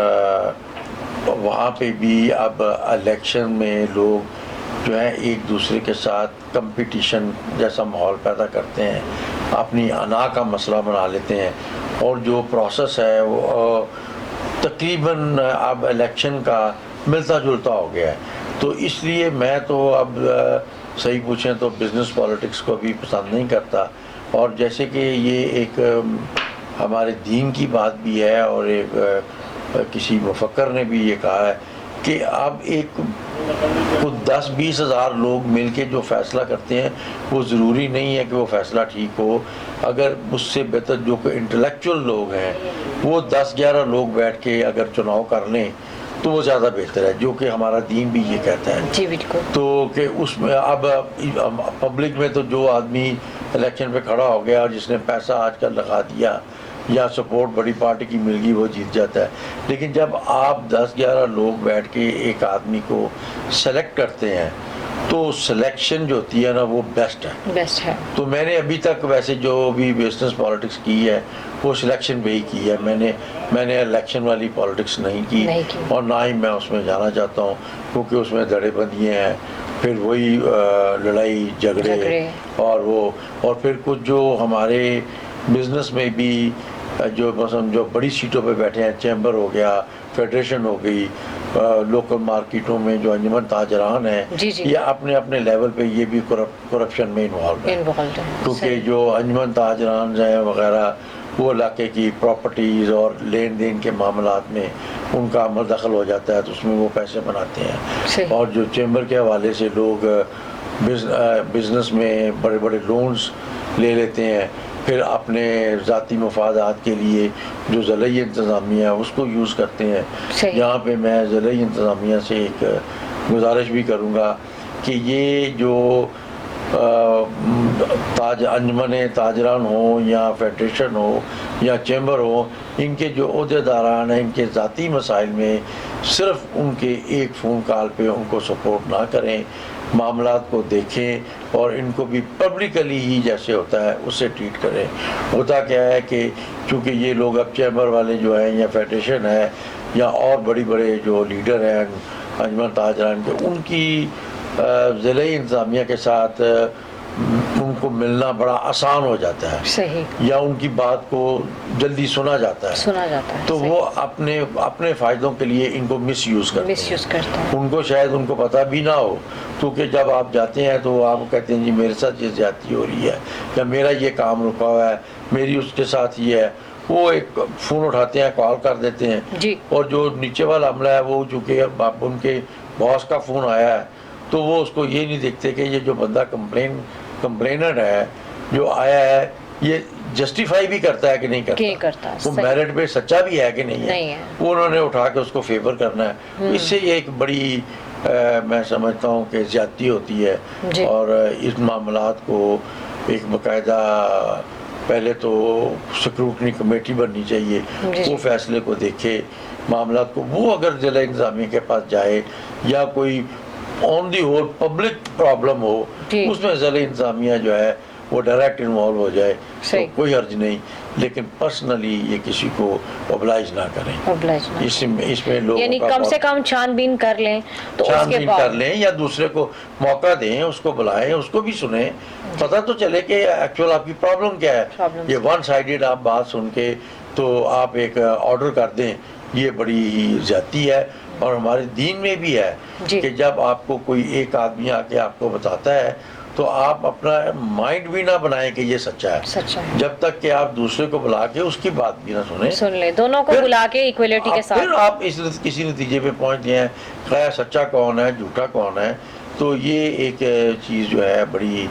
وہاں پہ بھی اب الیکشن میں لوگ جو ہیں ایک دوسرے کے ساتھ کمپٹیشن جیسا ماحول پیدا کرتے ہیں، اپنی انا کا مسئلہ بنا لیتے ہیں. اور جو پروسیس ہے وہ تقریباً اب الیکشن کا ملتا جلتا ہو گیا ہے. تو اس لیے میں تو اب صحیح پوچھیں تو بزنس پالیٹکس کو بھی پسند نہیں کرتا. اور جیسے کہ یہ ایک ہمارے دین کی بات بھی ہے، اور ایک کسی مفکر نے بھی یہ کہا ہے کہ اب ایک 10-20 ہزار لوگ مل کے جو فیصلہ کرتے ہیں وہ ضروری نہیں ہے کہ وہ فیصلہ ٹھیک ہو. اگر اس سے بہتر جو کہ انٹلیکچوئل لوگ ہیں وہ 10-11 لوگ بیٹھ کے اگر چناؤ کر لیں تو وہ زیادہ بہتر ہے، جو کہ ہمارا دین بھی یہ کہتا ہے. جی بالکل. تو کہ اس میں اب پبلک میں تو جو آدمی الیکشن پہ کھڑا ہو گیا اور جس نے پیسہ آج کل لگا دیا یا سپورٹ بڑی پارٹی کی مل گئی وہ جیت جاتا ہے. لیکن جب آپ 10-11 لوگ بیٹھ کے ایک آدمی کو سلیکٹ کرتے ہیں تو سلیکشن جو ہوتی ہے نا وہ بیسٹ ہے. تو میں نے ابھی تک ویسے جو بھی بزنس پالیٹکس کی ہے وہ سلیکشن پہ ہی کی ہے. میں نے الیکشن والی پالیٹکس نہیں کی اور نہ ہی میں اس میں جانا چاہتا ہوں، کیونکہ اس میں دڑے بندیاں ہیں، پھر وہی لڑائی جھگڑے اور پھر کچھ جو ہمارے بزنس میں بھی جو مثلا جو بڑی سیٹوں پہ بیٹھے ہیں، چیمبر ہو گیا، فیڈریشن ہو گئی، لوکل مارکیٹوں میں جو انجمن تاجران ہیں یہ اپنے اپنے لیول پہ یہ بھی کرپشن میں انوالو ہے، کیونکہ جو انجمن تاجران ہیں وغیرہ وہ علاقے کی پراپرٹیز اور لین دین کے معاملات میں ان کا عمل دخل ہو جاتا ہے تو اس میں وہ پیسے بناتے ہیں. اور جو چیمبر کے حوالے سے لوگ بزنس میں بڑے بڑے لونز لے لیتے ہیں، پھر اپنے ذاتی مفادات کے لیے جو ضلعی انتظامیہ ہے اس کو یوز کرتے ہیں. یہاں پہ میں ضلعی انتظامیہ سے ایک گزارش بھی کروں گا کہ یہ جو انجمن تاجران ہوں یا فیڈریشن ہو یا چیمبر ہو، ان کے جو عہدیداران ہیں ان کے ذاتی مسائل میں صرف ان کے ایک فون کال پہ ان کو سپورٹ نہ کریں، معاملات کو دیکھیں اور ان کو بھی پبلکلی ہی جیسے ہوتا ہے اس سے ٹریٹ کریں. ہوتا کیا ہے کہ چونکہ یہ لوگ اب چیمبر والے جو ہیں یا فیڈریشن ہے یا اور بڑے جو لیڈر ہیں انجمن تاجران کے، ان کی ضلعی انتظامیہ کے ساتھ ان کو ملنا بڑا آسان ہو جاتا ہے، یا ان کی بات کو جلدی سنا جاتا ہے تو وہ اپنے فائدوں کے لیے ان کو مس یوز کرتے ہیں. ان کو شاید ان کو پتہ بھی نہ ہو، کیونکہ جب آپ جاتے ہیں تو آپ کہتے ہیں جی میرے ساتھ یہ زیادتی ہو رہی ہے یا میرا یہ کام رکا ہوا ہے، میری اس کے ساتھ یہ ہے. وہ ایک فون اٹھاتے ہیں، کال کر دیتے ہیں، اور جو نیچے والا عملہ ہے وہ چونکہ ان کے باس کا فون آیا ہے تو وہ اس کو یہ نہیں دیکھتے کہ یہ جو بندہ کمپلینر ہے جو آیا ہے یہ جسٹیفائی بھی کرتا ہے کہ نہیں کرتا، وہ میرٹ پہ سچا بھی ہے کہ نہیں ہے. وہ انہوں نے اٹھا کے اس کو فیور کرنا ہے. اس سے یہ ایک بڑی میں سمجھتا ہوں کہ زیادتی ہوتی ہے. اور اس معاملات کو ایک باقاعدہ پہلے تو سکروٹنی کمیٹی بننی چاہیے، وہ فیصلے کو دیکھے معاملات کو. وہ اگر ضلع انتظامیہ کے پاس جائے یا کوئی آن دی ہول پبلک پرابلم ہو اس میں ضلع انتظامیہ جو ہے وہ ڈائریکٹ انوالو ہو جائے تو کوئی حرج نہیں، لیکن پرسنلی یہ کسی کو اوبلائج نہ کریں. اس میں لوگ یعنی کم سے کم چھان بین کر لیں تو اس کے بعد کر لیں یا دوسرے کو موقع دیں، اس کو بلائیں، اس کو بھی سنیں، پتہ تو چلے کہ ایکچوئل آپ کی پرابلم کیا ہے. یہ ون سائیڈڈ آپ بات سن کے تو آپ ایک آرڈر کر دیں، یہ بڑی زیادتی ہے. اور ہمارے دین میں بھی ہے کہ جب آپ کو کوئی ایک آدمی آ کے آپ کو بتاتا ہے تو آپ اپنا مائنڈ بھی نہ بنائیں کہ یہ سچا ہے، جب تک کہ آپ دوسرے کو بلا کے اس کی بات بھی نہ سن لیں، دونوں کو بلا کے ایکویلٹی کے ساتھ پھر آپ کسی نتیجے پہ پہنچتے ہیں کہ سچا کون ہے جھوٹا کون ہے. تو یہ ایک چیز جو ہے بڑی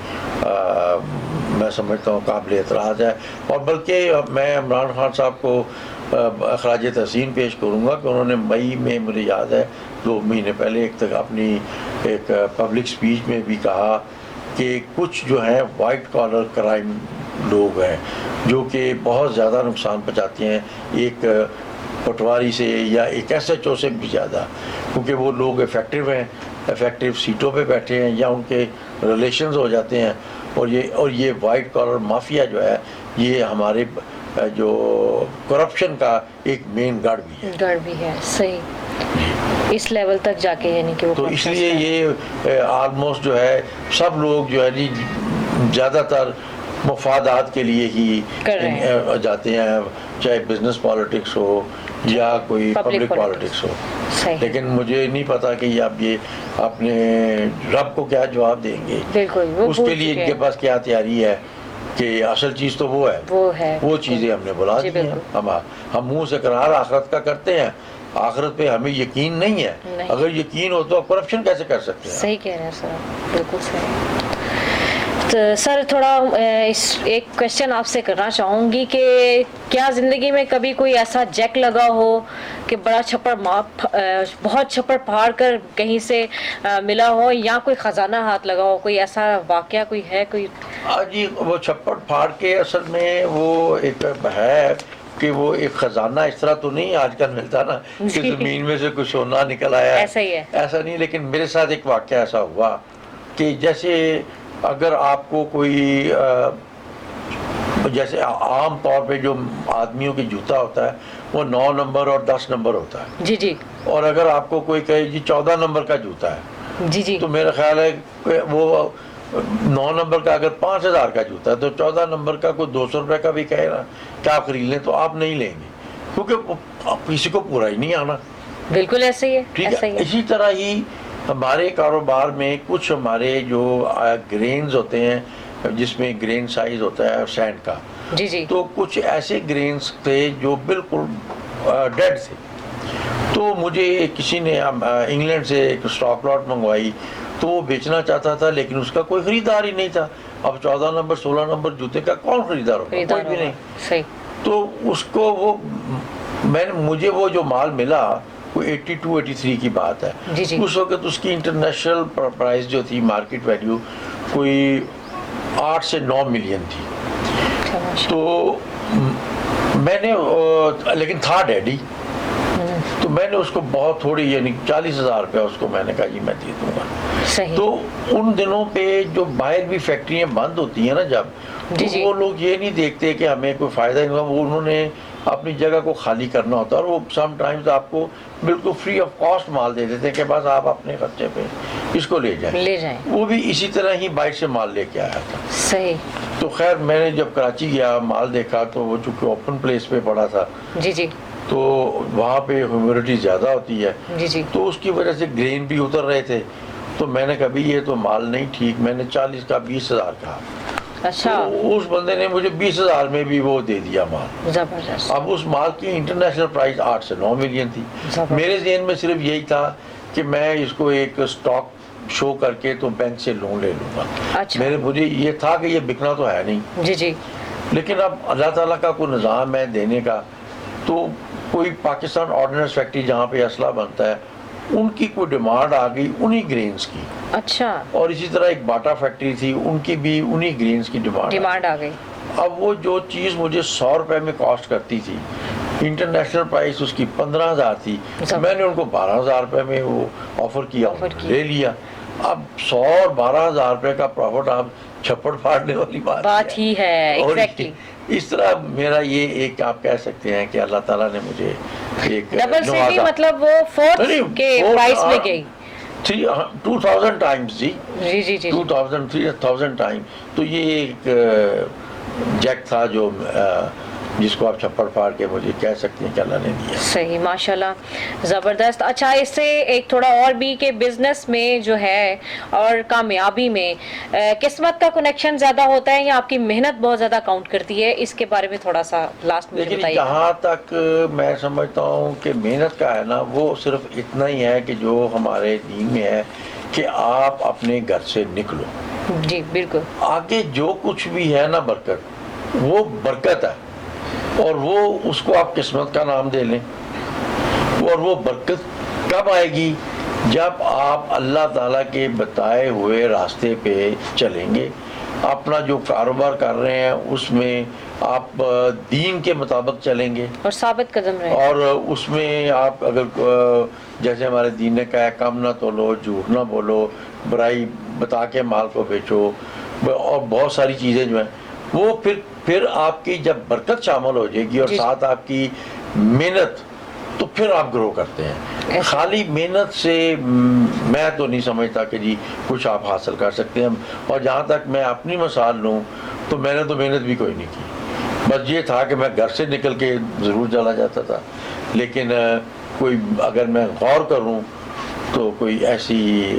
میں سمجھتا ہوں قابل اعتراض ہے. اور بلکہ میں عمران خان صاحب کو اخراج تحسین پیش کروں گا کہ انہوں نے مئی میں مجھے یاد ہے 2 مہینے پہلے اپنی ایک پبلک سپیچ میں بھی کہا کہ کچھ جو ہیں وائٹ کالر کرائم لوگ ہیں جو کہ بہت زیادہ نقصان پہنچاتے ہیں ایک پٹواری سے یا ایک SHO سے بھی زیادہ، کیونکہ وہ لوگ افیکٹو سیٹوں پہ بیٹھے ہیں یا ان کے ریلیشنز ہو جاتے ہیں. اور یہ وائٹ کالر مافیا جو ہے یہ ہمارے جو کرپشن کا ایک مین گڑھ بھی ہے. صحیح، اس لیول تک جا کے یعنی کہ تو اس لیے یہ آلموسٹ جو ہے سب لوگ جو ہے جی زیادہ تر مفادات کے لیے ہی جاتے ہیں، چاہے بزنس پالیٹکس ہو یا کوئی پبلک پالیٹکس ہو. لیکن مجھے نہیں پتا کہ یہ اپنے رب کو کیا جواب دیں گے، اس کے لیے ان کے پاس کیا تیاری ہے کہ اصل چیز تو وہ ہے وہ چیزیں ہم نے بلا دی ہیں. ہم منہ سے اقرار آخرت کا کرتے ہیں, آخرت پہ ہمیں یقین نہیں ہے. اگر یقین ہو تو کرپشن کیسے کر سکتے ہیں؟ صحیح کہہ رہے ہیں سر, بالکل صحیح. تو سر تھوڑا ایک کویشچن آپ سے کرنا چاہوں گی کہ کیا زندگی میں کبھی کوئی ایسا جیک لگا ہو کہ بہت چھپڑ پھاڑ کر کہیں سے ملا ہو, یا کوئی خزانہ ہاتھ لگا ہو, کوئی ایسا واقعہ کوئی ہے کوئی؟ جی, وہ چھپڑ پھاڑ کے اصل میں وہ ایک ہے کہ وہ ایک خزانہ اس طرح تو نہیں آج کل ملتا نا کہ زمین میں سے کچھ سونا نکل آیا, ایسا ہی ہے, ایسا نہیں. لیکن میرے ساتھ ایک واقعہ ایسا ہوا کہ جیسے اگر آپ کو کوئی جیسے عام طور پہ جو آدمیوں کی جوتا ہوتا ہے وہ 9 نمبر اور 10 نمبر ہوتا ہے, جی جی, اور اگر آپ کو کوئی کہے جی 14 نمبر کا جوتا ہے, جی جی, تو میرا خیال ہے کہ وہ 9 نمبر کا اگر 5000 کا جوتا ہے تو 14 نمبر کا کوئی 200 روپے کا بھی کہے نا کہ آپ خرید لیں تو آپ نہیں لیں گے, کیونکہ کسی کو پورا ہی نہیں آنا. بالکل ایسے ہی ہے, ٹھیک ہے. اسی طرح ہی ہمارے کاروبار میں کچھ ہمارے جو گرینز ہوتے ہیں جس میں گرین سائز ہوتا ہے سینڈ کا, جی جی, تو کچھ ایسے گرینز تھے جو بالکل ڈیڈ تھے. تو مجھے کسی نے انگلینڈ سے ایک اسٹاک لاٹ منگوائی تو وہ بیچنا چاہتا تھا لیکن اس کا کوئی خریدار ہی نہیں تھا. اب 14 نمبر 16 نمبر جوتے کا کون خریدار ہوگا؟ کوئی بھی نہیں. صحیح. تو اس کو مجھے وہ جو مال ملا وہ 82-83 کی بات ہے. جی جی. اس وقت اس کی انٹرنیشنل پرائز جو تھی مارکیٹ ویلیو کوئی 8 سے 9 ملین تھی. تو میں نے لیکن تھا ڈیڈی, تو میں نے اس کو بہت تھوڑی یعنی 40,000 روپیہ اس کو میں نے کہا جی میں دے دوں گا. تو ان دنوں پہ جو باہر بھی فیکٹریاں بند ہوتی ہیں نا جب, تو وہ لوگ یہ نہیں دیکھتے کہ ہمیں کوئی فائدہ نہیں ہوگا, وہ انہوں نے اپنی جگہ کو خالی کرنا ہوتا ہے اور وہ سم ٹائمز آپ کو بالکل فری آف کاسٹ مال دے دیتے ہیں کہ بس آپ اپنے خرچے پہ اس کو لے جائیں. وہ بھی اسی طرح ہی باہر سے مال لے کے آیا تھا. صحیح. تو خیر میں نے جب کراچی گیا مال دیکھا تو وہ چونکہ اوپن پلیس پہ پڑا تھا, جی جی, تو وہاں پہ ہیومیڈیٹی زیادہ ہوتی ہے, جی جی, تو اس کی وجہ سے گرین بھی اتر رہے تھے. تو میں نے کہا بھی یہ تو مال نہیں ٹھیک, میں نے 40 کا 20,000 کہا. اچھا. تو اس بندے نے مجھے 20,000 میں بھی وہ دے دیا مال. زبردست. اب اس مال کی انٹرنیشنل پرائز 8 سے 9 ملین تھی. میرے ذہن میں صرف یہی تھا کہ میں اس کو ایک اسٹاک شو کر کے تو بینک سے لون لے لوں گا. مجھے یہ تھا کہ یہ بکنا تو ہے نہیں. جی جی. لیکن اب اللہ تعالیٰ کا کوئی نظام ہے دینے کا, تو کوئی پاکستان آرڈننس فیکٹری جہاں پہ اسلحہ بنتا ہے ان کی کوئی ڈیمانڈ آ گئی انہی گرینز کی. اچھا. اور اسی طرح ایک باٹا فیکٹری تھی ان کی بھی انہی گرینز کی ڈیمانڈ آ گئی. اب وہ جو چیز مجھے 100 روپے میں کاسٹ کرتی تھی, انٹرنیشنل پرائس اس کی 15,000 تھی, میں نے ان کو 12,000 روپے میں وہ آفر کیا, لے لیا. اب 100 اور 12,000 روپے کا پروفٹ آپ چھپڑ پھاڑنے والی بات ہی ہے. ایگزیکٹلی. اس طرح میرا یہ ایک آپ کہہ سکتے ہیں کہ اللہ تعالیٰ نے مجھے ایک ڈبل سٹی مطلب وہ 4 کے پرائس میں گئی 2000 ٹائمز. جی جی جی جی, 3000 ٹائم. تو یہ ایک جیک تھا جو جس کو آپ چھپڑ پھاڑ کے مجھے کہہ سکتے ہیں کہ اللہ نے دیا. صحیح, ماشاءاللہ, زبردست. اچھا, اس سے ایک تھوڑا اور بھی کہ بزنس میں جو ہے اور کامیابی میں قسمت کا کنیکشن زیادہ ہوتا ہے یا آپ کی محنت بہت زیادہ کاؤنٹ کرتی ہے, اس کے بارے میں تھوڑا سا لاسٹ میں بتائیے. جہاں تک میں سمجھتا ہوں کہ محنت کا ہے نا, وہ صرف اتنا ہی ہے کہ جو ہمارے دین میں ہے کہ آپ اپنے گھر سے نکلو. جی بالکل. آگے جو کچھ بھی ہے نا برکت, وہ برکت ہے, اور وہ اس کو آپ قسمت کا نام دے لیں. اور وہ برکت کب آئے گی؟ جب آپ اللہ تعالیٰ کے بتائے ہوئے راستے پہ چلیں گے, اپنا جو کاروبار کر رہے ہیں اس میں آپ دین کے مطابق چلیں گے اور ثابت قدم رہیں, اور اس میں آپ اگر جیسے ہمارے دین نے کہا ہے کم نہ تولو, جھوٹ نہ بولو, برائی بتا کے مال کو بیچو, اور بہت ساری چیزیں جو ہیں وہ پھر آپ کی جب برکت شامل ہو جائے گی اور ساتھ آپ کی محنت, تو پھر آپ گرو کرتے ہیں. خالی محنت سے میں تو نہیں سمجھتا کہ جی کچھ آپ حاصل کر سکتے ہیں. اور جہاں تک میں اپنی مثال لوں تو میں نے تو محنت بھی کوئی نہیں کی, بس یہ تھا کہ میں گھر سے نکل کے ضرور چلا جاتا تھا, لیکن کوئی اگر میں غور کروں تو کوئی ایسی